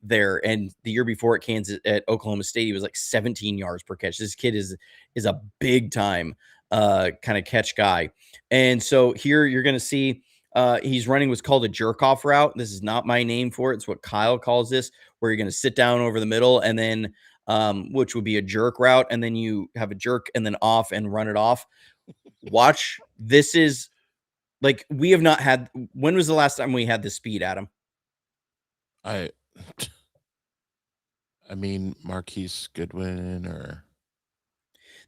there. And the year before at Oklahoma State, he was like 17 yards per catch. This kid is a big time kind of catch guy. And so here you're going to see he's running what's called a jerk off route. This is not my name for it. It's what Kyle calls this, where you're going to sit down over the middle and then which would be a jerk route, and then you have a jerk and then off and run it off. Watch. This is like, we have not had. When was the last time we had this speed, Adam? I mean, Marquise Goodwin or.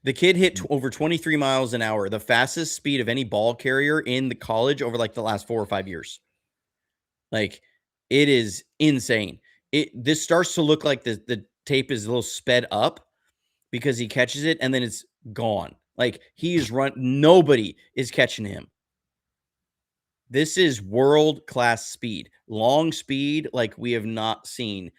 The kid hit over 23 miles an hour, the fastest speed of any ball carrier in the college over like the last 4 or 5 years. Like, it is insane. This starts to look like the tape is a little sped up because he catches it and then it's gone. Like, he is nobody is catching him. This is world-class speed, long speed like we have not seen.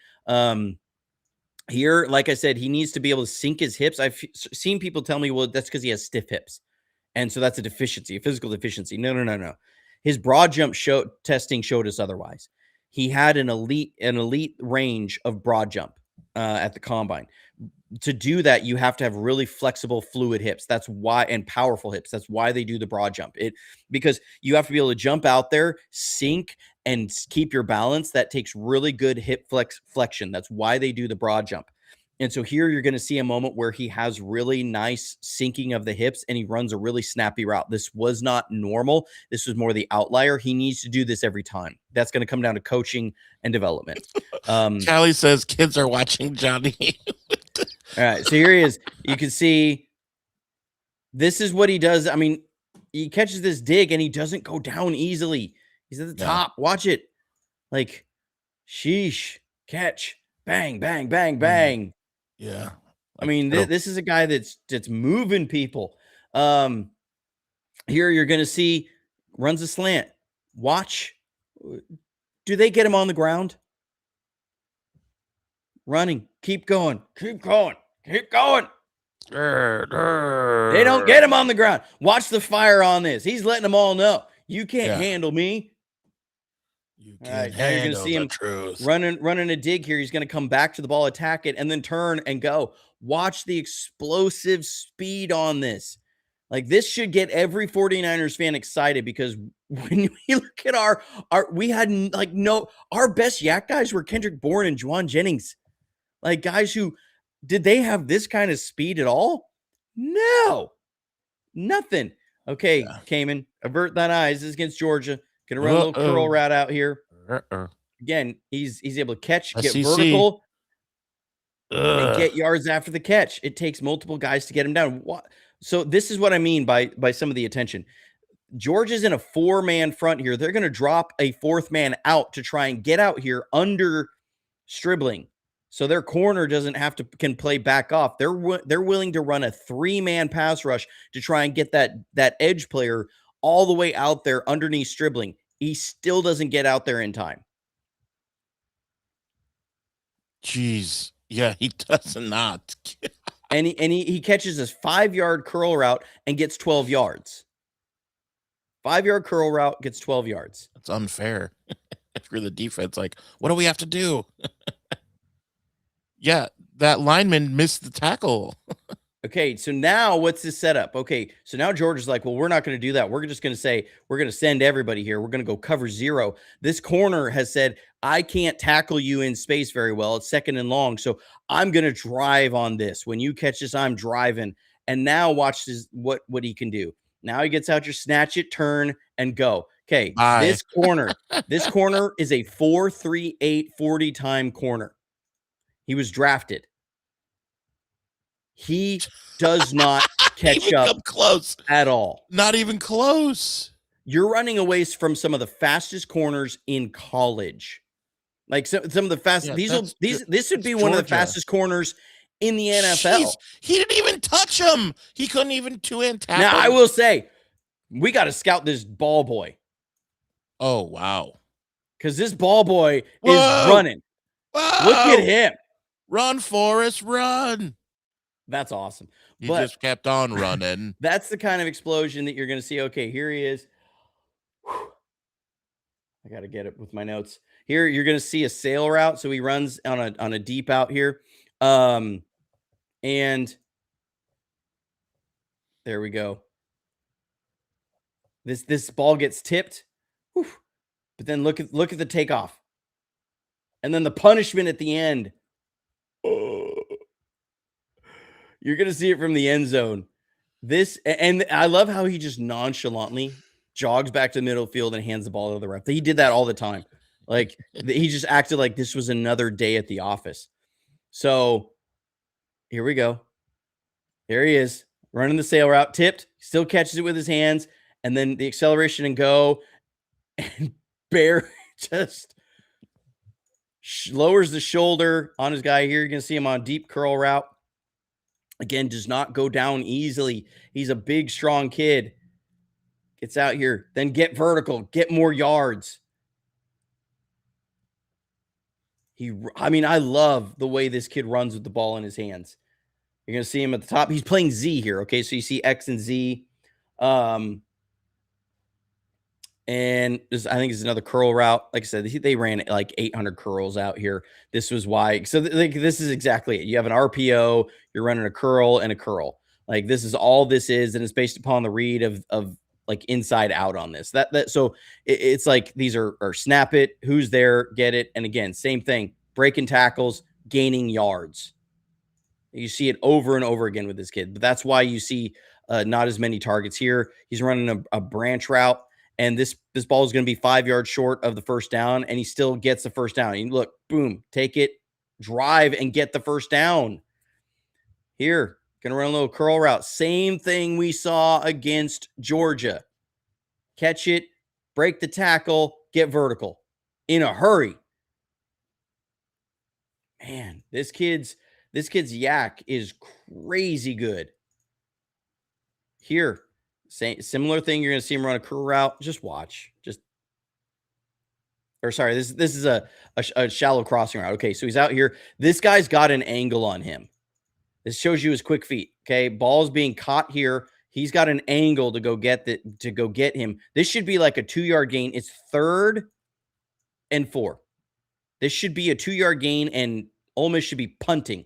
Here, like I said, he needs to be able to sink his hips. I've seen people tell me, well, that's because he has stiff hips. And so that's a deficiency, a physical deficiency. No. His broad jump testing showed us otherwise. He had an elite range of broad jump. at the combine. To do that, you have to have really flexible, fluid hips. That's why, and powerful hips. That's why they do the broad jump. Because you have to be able to jump out there, sink, and keep your balance. That takes really good hip flexion. That's why they do the broad jump. And so here you're going to see a moment where he has really nice sinking of the hips and he runs a really snappy route. This was not normal. This was more the outlier. He needs to do this every time. That's going to come down to coaching and development. Callie says kids are watching Johnny. All right, so here he is. You can see this is what he does. I mean, he catches this dig and he doesn't go down easily. He's at the top. Watch it. Like, sheesh, catch, bang, bang, bang, bang. Yeah. I mean, this is a guy that's moving people. Here you're going to see runs a slant. Watch. Do they get him on the ground? Running. Keep going. Keep going. Keep going. They don't get him on the ground. Watch the fire on this. He's letting them all know. You can't handle me. You can't handle the truth. Running a dig here. He's going to come back to the ball, attack it, and then turn and go. Watch the explosive speed on this. Like, this should get every 49ers fan excited, because when we look at our best yak guys were Kendrick Bourne and Juwan Jennings. Like, guys who, did they have this kind of speed at all? No, nothing. Okay, Cayman, avert thine eyes. This is against Georgia. Gonna run a little curl route out here. Again, he's able to catch, get vertical, and get yards after the catch. It takes multiple guys to get him down. So this is what I mean by some of the attention. Georgia's in a 4-man front here. They're going to drop a 4th man out to try and get out here under Stribling, so their corner can play back off. They're willing to run a 3-man pass rush to try and get that edge player all the way out there underneath Stribling. He still doesn't get out there in time. Jeez. Yeah, he does not. and he catches this 5-yard curl route and gets 12 yards. 5-yard curl route gets 12 yards. That's unfair. If you're the defense, like, what do we have to do? Yeah, that lineman missed the tackle. Okay, so now what's the setup? Okay, so now Georgia's like, well, we're not going to do that. We're just going to say, we're going to send everybody here. We're going to go cover 0. This corner has said, I can't tackle you in space very well. It's 2nd and long, so I'm going to drive on this. When you catch this, I'm driving. And now watch this, what he can do. Now he gets out your snatch it, turn, and go. Okay, this corner is a 4.38 40 time corner. He was drafted. He does not catch up close at all. Not even close. You're running away from some of the fastest corners in college. Like some of the fastest. This would be one of the fastest corners in the NFL. Jeez, he didn't even touch him. He couldn't even two-hand tackle. Now, I will say, we got to scout this ball boy. Oh, wow. Because this ball boy is running. Whoa. Look at him. Run, Forrest, run. That's awesome. He just kept on running. That's the kind of explosion that you're going to see. Okay, here he is. Whew. I got to get it with my notes. Here, you're going to see a sail route. So he runs on a deep out here. And there we go. This ball gets tipped. Whew. But then look at the takeoff. And then the punishment at the end. You're going to see it from the end zone. And I love how he just nonchalantly jogs back to the middle field and hands the ball to the ref. He did that all the time. Like, he just acted like this was another day at the office. So here we go. There he is, running the sail route, tipped, still catches it with his hands, and then the acceleration and go, and Bear just lowers the shoulder on his guy here. You're going to see him on deep curl route. Again, does not go down easily. He's a big, strong kid. Gets out here, then get vertical, get more yards. I love the way this kid runs with the ball in his hands. You're going to see him at the top. He's playing Z here, okay? So you see X and Z. And And I think it's another curl route. Like I said, they ran like 800 curls out here. This was why. So like, this is exactly it. You have an RPO, you're running a curl and a curl. Like this is all this is, and it's based upon the read of like inside out on this. So it's like these are snap it, who's there, get it, and again, same thing, breaking tackles, gaining yards. You see it over and over again with this kid, but that's why you see not as many targets here. He's running a branch route, and this ball is going to be 5 yards short of the first down, and he still gets the first down. And look, boom, take it, drive, and get the first down. Here, going to run a little curl route. Same thing we saw against Georgia. Catch it, break the tackle, get vertical in a hurry. Man, this kid's yak is crazy good. Here, similar thing. You're going to see him run a curl route. Just watch. This is a shallow crossing route. Okay, so he's out here. This guy's got an angle on him. This shows you his quick feet. Okay, ball's being caught here. He's got an angle to go get him. This should be like a 2-yard gain. It's 3rd and 4. This should be a 2-yard gain, and Ole Miss should be punting.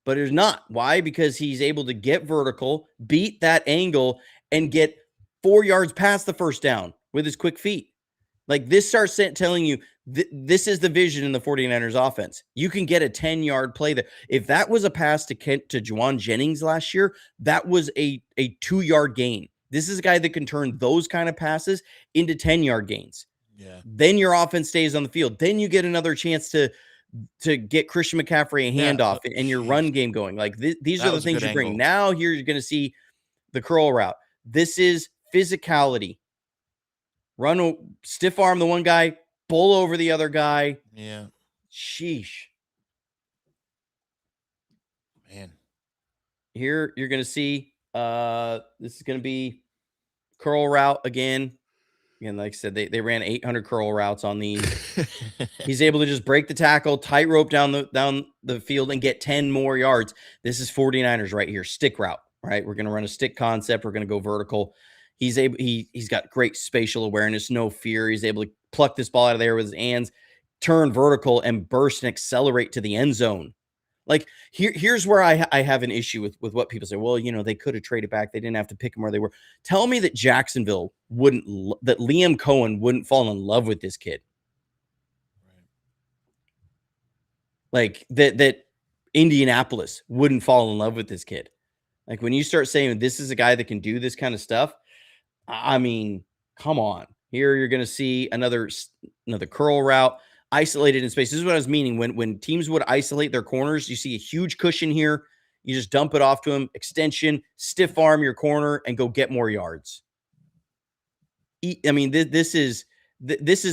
But it's not. Why? Because he's able to get vertical, beat that angle, and get 4 yards past the first down with his quick feet. Like this starts telling you this is the vision in the 49ers offense. You can get a 10-yard play there. If that was a pass to Juwan Jennings last year, that was a 2-yard gain. This is a guy that can turn those kind of passes into 10-yard gains. Yeah. Then your offense stays on the field. Then you get another chance to get Christian McCaffrey a handoff and your run game going. Like these are the things you bring. Angle. Now here you're going to see the curl route. This is physicality. Stiff arm the one guy, bull over the other guy. Yeah. Sheesh. Man. Here you're going to see this is going to be curl route again. Again, like I said, they ran 800 curl routes on these. He's able to just break the tackle, tightrope down the field, and get 10 more yards. This is 49ers right here, stick route, right? We're going to run a stick concept. We're going to go vertical. He's got great spatial awareness, no fear. He's able to pluck this ball out of there with his hands, turn vertical, and burst and accelerate to the end zone. Like here's where I have an issue with what people say. Well, they could have traded back. They didn't have to pick him where they were. Tell me that Jacksonville that Liam Cohen wouldn't fall in love with this kid. Like that Indianapolis wouldn't fall in love with this kid. Like when you start saying this is a guy that can do this kind of stuff, I mean, come on. Here you're going to see another curl route isolated in space. This is what I was meaning. When teams would isolate their corners, you see a huge cushion here. You just dump it off to him, extension, stiff arm your corner, and go get more yards. I mean, this is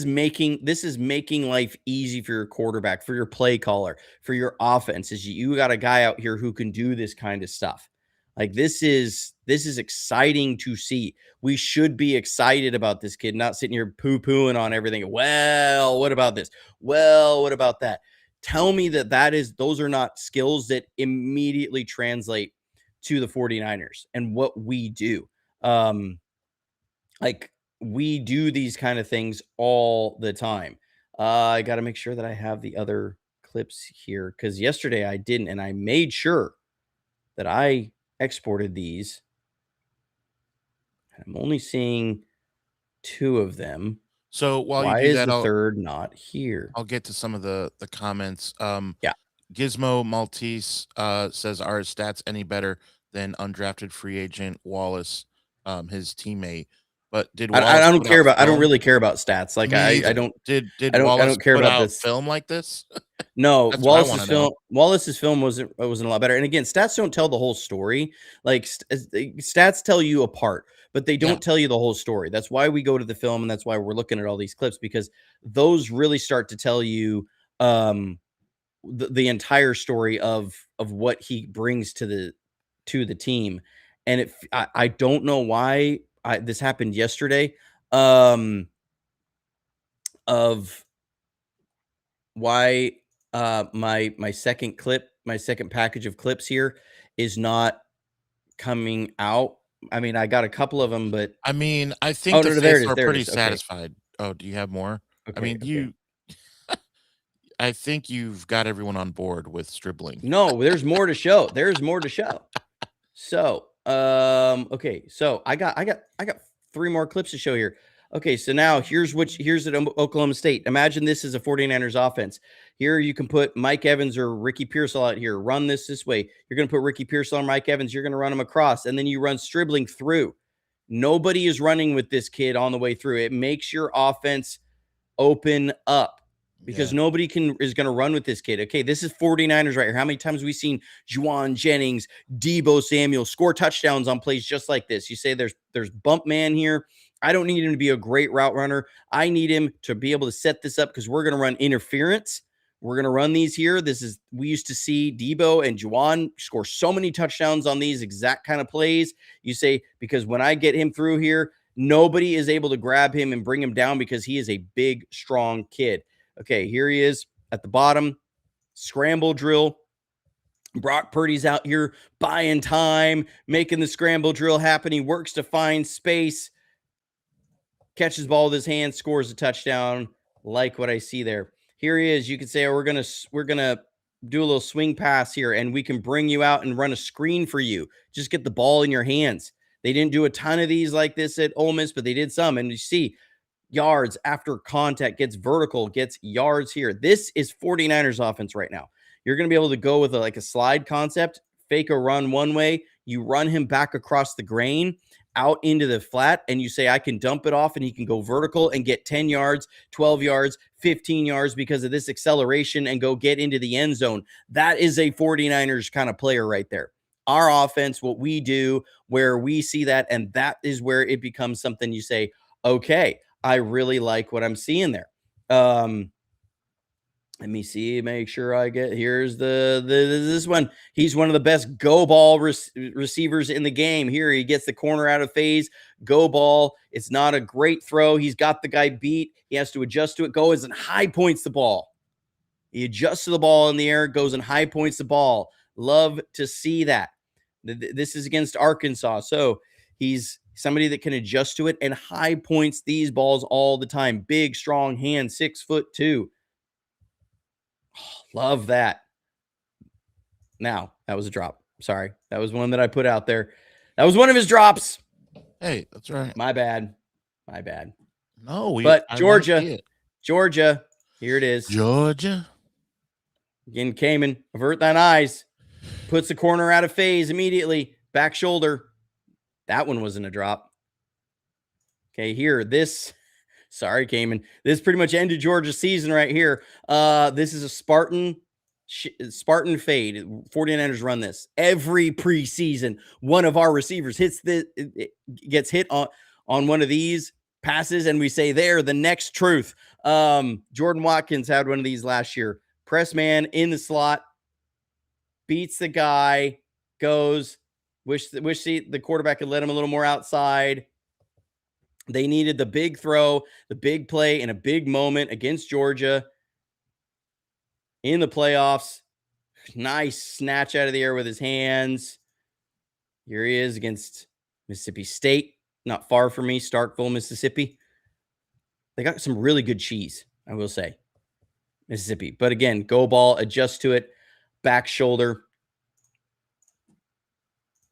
making life easy for your quarterback, for your play caller, for your offense. You got a guy out here who can do this kind of stuff. Like this is exciting to see. We should be excited about this kid, not sitting here poo-pooing on everything. Well, what about this? Well, what about that? Tell me those are not skills that immediately translate to the 49ers and what we do. Like we do these kind of things all the time. I got to make sure that I have the other clips here because yesterday I didn't, and I made sure that I exported these. I'm only seeing 2 of them. So while Why you do is that, the third not here? I'll get to some of the comments. Yeah. Gizmo Maltese says, "Are his stats any better than undrafted free agent Wallace, his teammate?" But did Wallace I don't put care out about. I don't film? really care about stats. Like I don't. Did I don't Wallace care put about out this film like this? No, That's what I wanna know. Wallace's film wasn't a lot better. And again, stats don't tell the whole story. Like stats tell you a part, but they don't tell you the whole story. That's why we go to the film, and that's why we're looking at all these clips, because those really start to tell you the entire story of what he brings to the team. And I don't know why this happened yesterday. Of why my second package of clips here is not coming out I mean, I got a couple of them, but I mean, I think oh the no, there it is. faithful are There it pretty is. Okay. satisfied. Oh, do you have more? I mean, Okay. I think you've got everyone on board with Stribling. No, there's more to show. There's more to show. So, okay. So I got 3 more clips to show here. Okay, so now here's at Oklahoma State. Imagine this is a 49ers offense. Here you can put Mike Evans or Ricky Pearsall out here. Run this way. You're going to put Ricky Pearsall or Mike Evans. You're going to run them across, and then you run Stribling through. Nobody is running with this kid on the way through. It makes your offense open up because nobody is going to run with this kid. Okay, this is 49ers right here. How many times have we seen Juwan Jennings, Deebo Samuel score touchdowns on plays just like this? You say there's bump man here. I don't need him to be a great route runner. I need him to be able to set this up because we're going to run interference. We're going to run these here. We used to see Deebo and Juwan score so many touchdowns on these exact kind of plays. You say, because when I get him through here, nobody is able to grab him and bring him down because he is a big, strong kid. Okay, here he is at the bottom. Scramble drill. Brock Purdy's out here buying time, making the scramble drill happen. He works to find space, catches the ball with his hand, scores a touchdown. Like what I see there. Here he is. You could say, oh, we're gonna do a little swing pass here, and we can bring you out and run a screen for you. Just get the ball in your hands. They didn't do a ton of these like this at Ole Miss, but they did some. And you see yards after contact, gets vertical, gets yards here. This is 49ers offense right now. You're going to be able to go with a slide concept, fake a run one way. You run him back across the grain out into the flat, and you say, I can dump it off, and he can go vertical and get 10 yards, 12 yards, 15 yards because of this acceleration and go get into the end zone. That is a 49ers kind of player right there. Our offense, what we do, where we see that, and that is where it becomes something you say, okay, I really like what I'm seeing there. Let me see, make sure I get, here's this one. He's one of the best go ball receivers in the game. Here he gets the corner out of phase, go ball. It's not a great throw. He's got the guy beat. He has to adjust to it, goes and high points the ball. He adjusts to the ball in the air, goes and high points the ball. Love to see that. This is against Arkansas. So he's somebody that can adjust to it and high points these balls all the time. Big, strong hand, 6'2". Love that. Now, that was a drop. Sorry. That was one that I put out there. That was one of his drops. Hey, that's right. My bad. No, but Georgia, here it is. Georgia. Again, Kamen, avert thine eyes. Puts the corner out of phase immediately. Back shoulder. That one wasn't a drop. Okay, here, sorry, Kamen. This pretty much ended Georgia's season right here. This is a Spartan fade. 49ers run this every preseason. One of our receivers gets hit on one of these passes, and we say, there, the next truth. Jordan Watkins had one of these last year. Press man in the slot, beats the guy, goes, wish the quarterback could let him a little more outside. They needed the big throw, the big play in a big moment against Georgia in the playoffs. Nice snatch out of the air with his hands. Here he is against Mississippi State, not far from me, Starkville, Mississippi. They got some really good cheese, I will say, Mississippi. But again, go ball, adjust to it, back shoulder.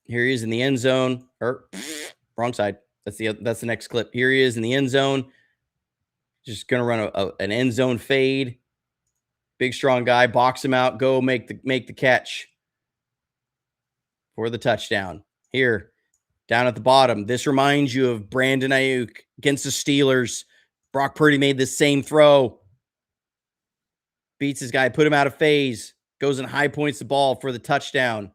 Here he is in the end zone. Wrong side. That's the next clip. Here he is in the end zone. Just going to run an end zone fade. Big, strong guy. Box him out. Go make the catch for the touchdown. Here, down at the bottom. This reminds you of Brandon Ayuk against the Steelers. Brock Purdy made the same throw. Beats his guy. Put him out of phase. Goes and high points the ball for the touchdown.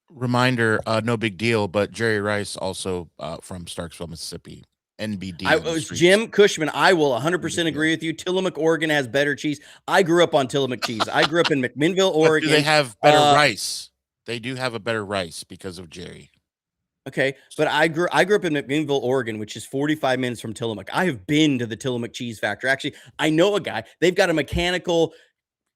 Reminder, no big deal, but Jerry Rice also from Starksville, Mississippi. NBD. Jim Cushman, I will 100% agree with you. Tillamook, Oregon has better cheese. I grew up on Tillamook cheese. I grew up in McMinnville, Oregon. Do they have better rice? They do have a better rice because of Jerry. Okay, but I grew up in McMinnville, Oregon, which is 45 minutes from Tillamook. I have been to the Tillamook Cheese Factory. Actually, I know a guy. They've got a mechanical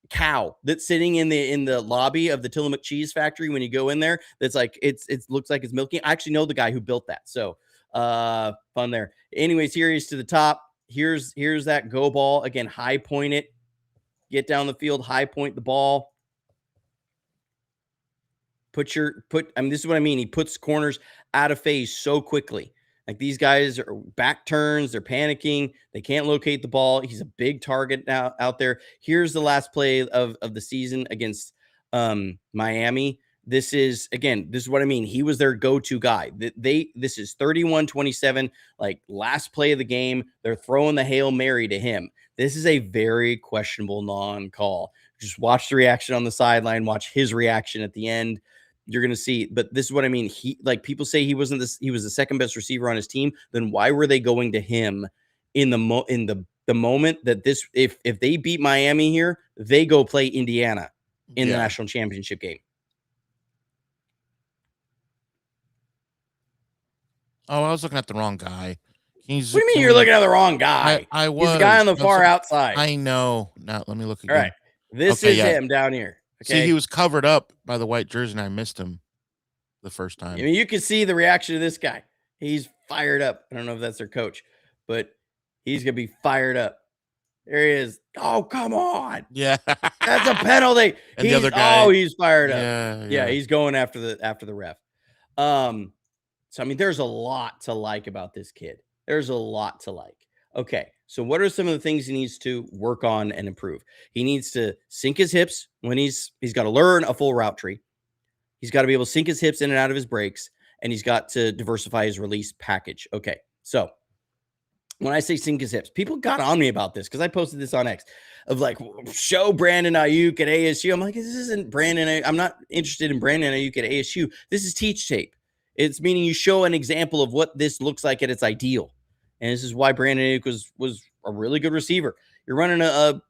cow that's sitting in the lobby of the Tillamook cheese factory when you go in there. That's like it looks like it's milking. I actually know the guy who built that. So fun there. Anyways, here he is to the top. Here's that go ball again. High point it. Get down the field. High point the ball. I mean, this is what I mean. He puts corners out of phase so quickly. Like these guys are back turns. They're panicking. They can't locate the ball. He's a big target now out there. Here's the last play of the season against Miami. This is what I mean. He was their go-to guy. This is 31-27, like last play of the game. They're throwing the Hail Mary to him. This is a very questionable non-call. Just watch the reaction on the sideline. Watch his reaction at the end. You're going to see, but this is what I mean. People say he was the second best receiver on his team. Then why were they going to him in the moment that if they beat Miami here, they go play Indiana in the national championship game. Oh, I was looking at the wrong guy. What do you mean you're looking at the wrong guy? I was. He's the guy on the far outside. I know. Now let me look again. All right. This is him down here. Okay. See, he was covered up by the white jersey, and I missed him the first time. I mean, you can see the reaction of this guy. He's fired up. I don't know if that's their coach, but he's going to be fired up. There he is. Oh, come on. Yeah. That's a penalty. And the other guy. He's fired up. Yeah. He's going after the ref. So, I mean, there's a lot to like about this kid. There's a lot to like. Okay, so what are some of the things he needs to work on and improve? He needs to sink his hips when he's got to learn a full route tree. He's got to be able to sink his hips in and out of his breaks, and he's got to diversify his release package. Okay, so when I say sink his hips, people got on me about this because I posted this on X of like, show Brandon Ayuk at ASU. I'm like, this isn't Brandon. I'm not interested in Brandon Ayuk at ASU. This is teach tape. It's meaning you show an example of what this looks like at its ideal. And this is why Brandon Ayuk was a really good receiver. You're running a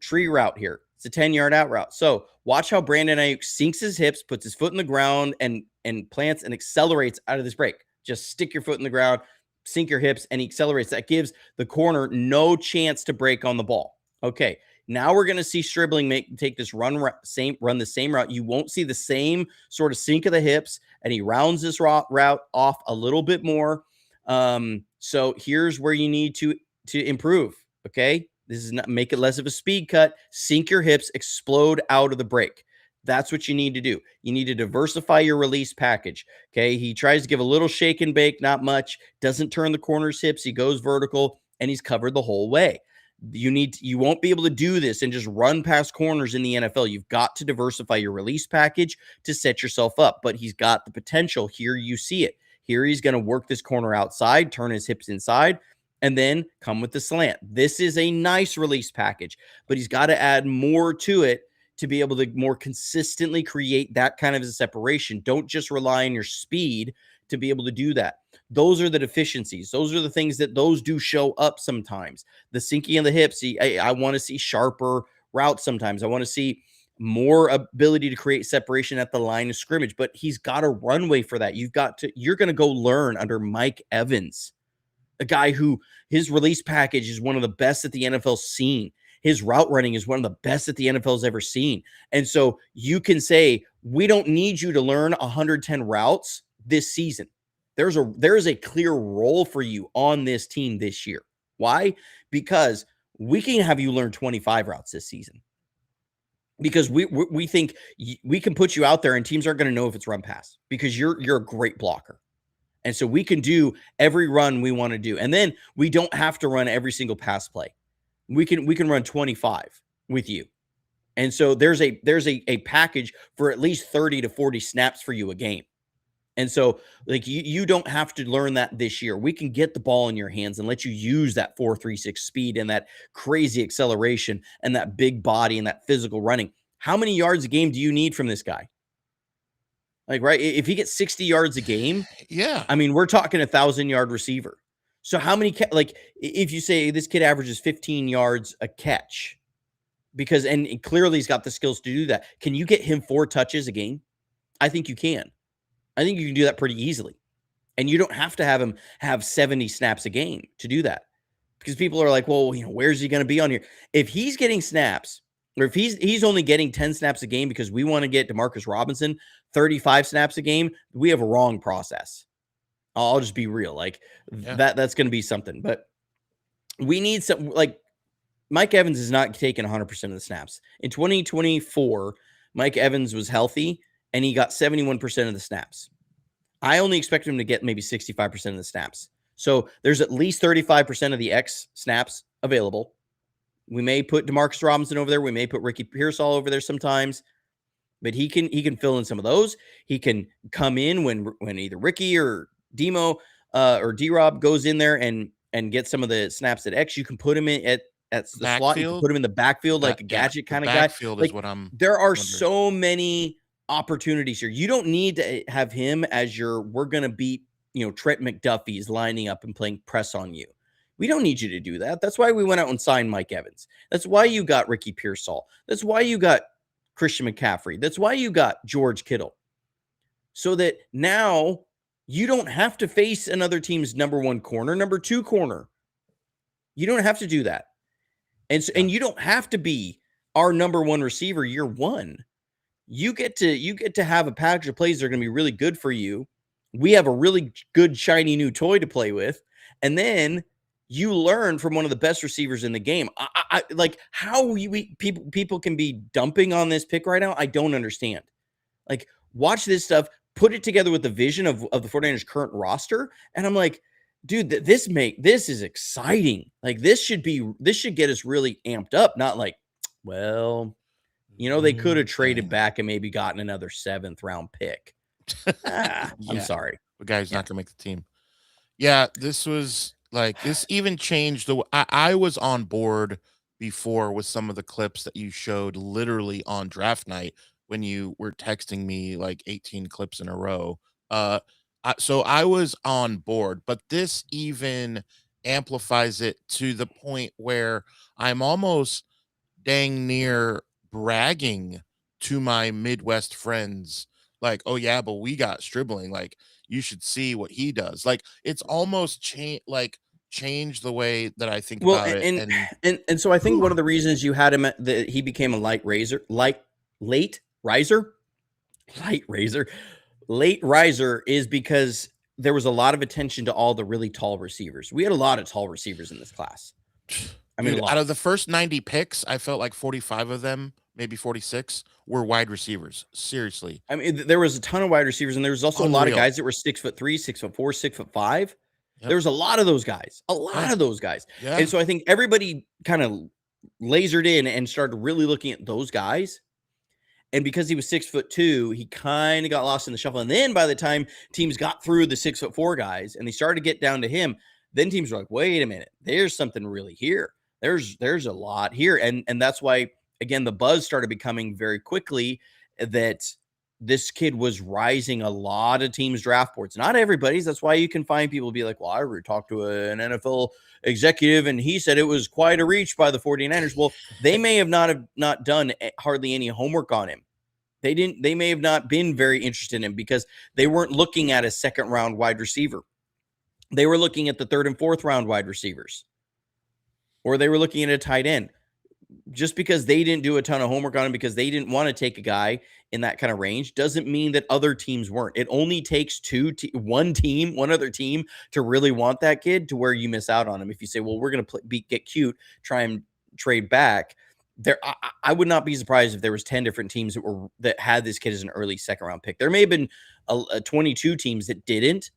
tree route here. It's a 10-yard out route. So watch how Brandon Ayuk sinks his hips, puts his foot in the ground, and plants and accelerates out of this break. Just stick your foot in the ground, sink your hips, and he accelerates. That gives the corner no chance to break on the ball. Okay, now we're going to see Stribling take this run the same route. You won't see the same sort of sink of the hips, and he rounds this route off a little bit more. So here's where you need to improve. Okay. This is not make it less of a speed cut, sink your hips, explode out of the break. That's what you need to do. You need to diversify your release package. Okay. He tries to give a little shake and bake, not much, doesn't turn the corner's hips. He goes vertical and he's covered the whole way. You won't be able to do this and just run past corners in the NFL. You've got to diversify your release package to set yourself up, but he's got the potential. Here you see it. Here he's going to work this corner outside, turn his hips inside, and then come with the slant. This is a nice release package, but he's got to add more to it to be able to more consistently create that kind of a separation. Don't just rely on your speed to be able to do that. Those are the deficiencies. Those are the things that those do show up sometimes. The sinking of the hips, I want to see sharper routes sometimes. I want to see more ability to create separation at the line of scrimmage, but he's got a runway for that. You're going to go learn under Mike Evans, a guy who his release package is one of the best that the NFL's seen. His route running is one of the best that the NFL's ever seen. And so you can say, we don't need you to learn 110 routes this season. There is a clear role for you on this team this year. Why? Because we can have you learn 25 routes this season. Because we think we can put you out there and teams aren't going to know if it's run pass because you're a great blocker. And so we can do every run we want to do. And then we don't have to run every single pass play. We can run 25 with you. And so there's a package for at least 30 to 40 snaps for you a game. And so like you don't have to learn that this year. We can get the ball in your hands and let you use that 4.36 speed and that crazy acceleration and that big body and that physical running. How many yards a game do you need from this guy? Like, right. If he gets 60 yards a game, yeah. I mean, we're talking 1,000-yard receiver. So how many, if you say this kid averages 15 yards a catch and clearly he's got the skills to do that. Can you get him 4 touches a game? I think you can. I think you can do that pretty easily. And you don't have to have him have 70 snaps a game to do that. Because people are like, well, where's he going to be on here? If he's getting snaps or if he's only getting 10 snaps a game because we want to get Demarcus Robinson 35 snaps a game, we have a wrong process. I'll just be real. Like that's going to be something. But we need some, like, Mike Evans is not taking 100% of the snaps. In 2024, Mike Evans was healthy and he got 71% of the snaps. I only expect him to get maybe 65% of the snaps. So there's at least 35% of the X snaps available. We may put Demarcus Robinson over there. We may put Ricky Pearsall over there sometimes, but he can fill in some of those. He can come in when either Ricky or Demo or D-Rob goes in there and get some of the snaps at X. You can put him in at the backfield slot. You can put him in the backfield like a gadget kind of guy. Backfield like, is what I'm. There are so many opportunities here. You don't need to have him as we're going to beat, Trent McDuffie's lining up and playing press on you. We don't need you to do that. That's why we went out and signed Mike Evans. That's why you got Ricky Pearsall. That's why you got Christian McCaffrey. That's why you got George Kittle. So that now you don't have to face another team's number one corner, number two corner. You don't have to do that. And you don't have to be our number one receiver year one. You get to have a package of plays that are going to be really good for you. We have a really good, shiny new toy to play with. And then you learn from one of the best receivers in the game. I like how people can be dumping on this pick right now. I don't understand. Like, watch this stuff, put it together with the vision of the 49ers current roster. And I'm like, dude, this is exciting. Like, this should get us really amped up. Not like, well, they could have traded back and maybe gotten another 7th round pick. I'm sorry. The guy's not gonna make the team. Yeah, this was like, this even changed the I was on board before with some of the clips that you showed literally on draft night when you were texting me like 18 clips in a row. So I was on board, but this even amplifies it to the point where I'm almost dang near bragging to my Midwest friends, like, oh yeah, but we got Stribling. Like, you should see what he does. Like, it's almost change the way that I think about it. And so I think one of the reasons you had him that he became a late riser is because there was a lot of attention to all the really tall receivers. We had a lot of tall receivers in this class. I mean, dude, out of the first 90 picks, I felt like 45 of them, maybe 46, were wide receivers. Seriously. I mean, there was a ton of wide receivers, and there was also a lot of guys that were 6'3", 6'4", 6'5". Yep. There was a lot of those guys. Yeah. And so I think everybody kind of lasered in and started really looking at those guys. And because he was 6'2", he kind of got lost in the shuffle. And then by the time teams got through the 6'4" guys and they started to get down to him, then teams were like, wait a minute, there's something really here. There's a lot here. And that's why, again, the buzz started becoming very quickly that this kid was rising a lot of teams' draft boards. Not everybody's. That's why you can find people be like, well, I talked to an NFL executive and he said it was quite a reach by the 49ers. Well, they may have not done hardly any homework on him. They may have not been very interested in him because they weren't looking at a second round wide receiver. They were looking at the 3rd and 4th round wide receivers, or they were looking at a tight end. Just because they didn't do a ton of homework on him because they didn't want to take a guy in that kind of range doesn't mean that other teams weren't. It only takes one other team to really want that kid to where you miss out on him. If you say, well, we're going to get cute, try and trade back there. I would not be surprised if there was 10 different teams that had this kid as an early 2nd round pick. There may have been 22 teams that didn't,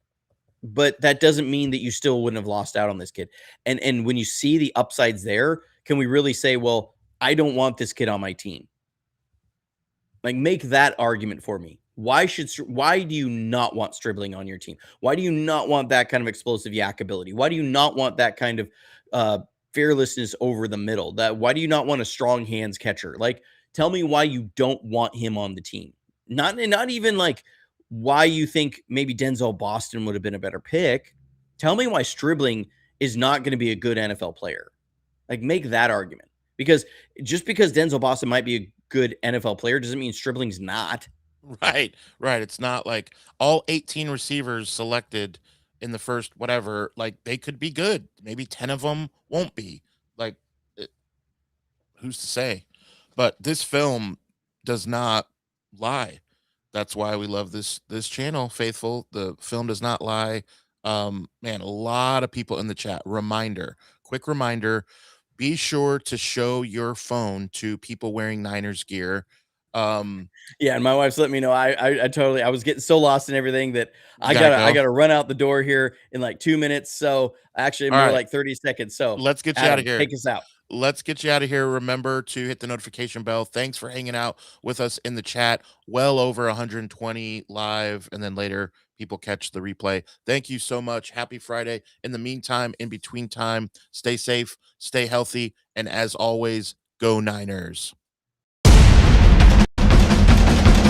but that doesn't mean that you still wouldn't have lost out on this kid. And when you see the upsides there, can we really say, well, I don't want this kid on my team? Like, make that argument for me. Why do you not want Stribling on your team? Why do you not want that kind of explosive yak ability? Why do you not want that kind of fearlessness over the middle? Why do you not want a strong hands catcher? Like, tell me why you don't want him on the team. Not even like why you think maybe Denzel Boston would have been a better pick. Tell me why Stribling is not going to be a good NFL player. Like, make that argument. Because just because Denzel Boston might be a good NFL player doesn't mean Stribling's not. Right. It's not like all 18 receivers selected in the first whatever, like, they could be good. Maybe 10 of them won't be. Like, who's to say? But this film does not lie. That's why we love this channel, faithful. The film does not lie. Man, a lot of people in the chat. Reminder, quick reminder, be sure to show your phone to people wearing Niners gear. Um, Yeah, and my wife's let me know. I totally I was getting so lost in everything that you gotta I go. gotta run out the door here in like 2 minutes. So actually All more right, like 30 seconds. So let's get you out of Adam, here. take us out. Let's get you out of here. Remember to hit the notification bell. Thanks for hanging out with us in the chat. Well over 120 live, and then later people catch the replay. Thank you so much. Happy Friday. In the meantime, in between time, stay safe, stay healthy, and as always, go Niners.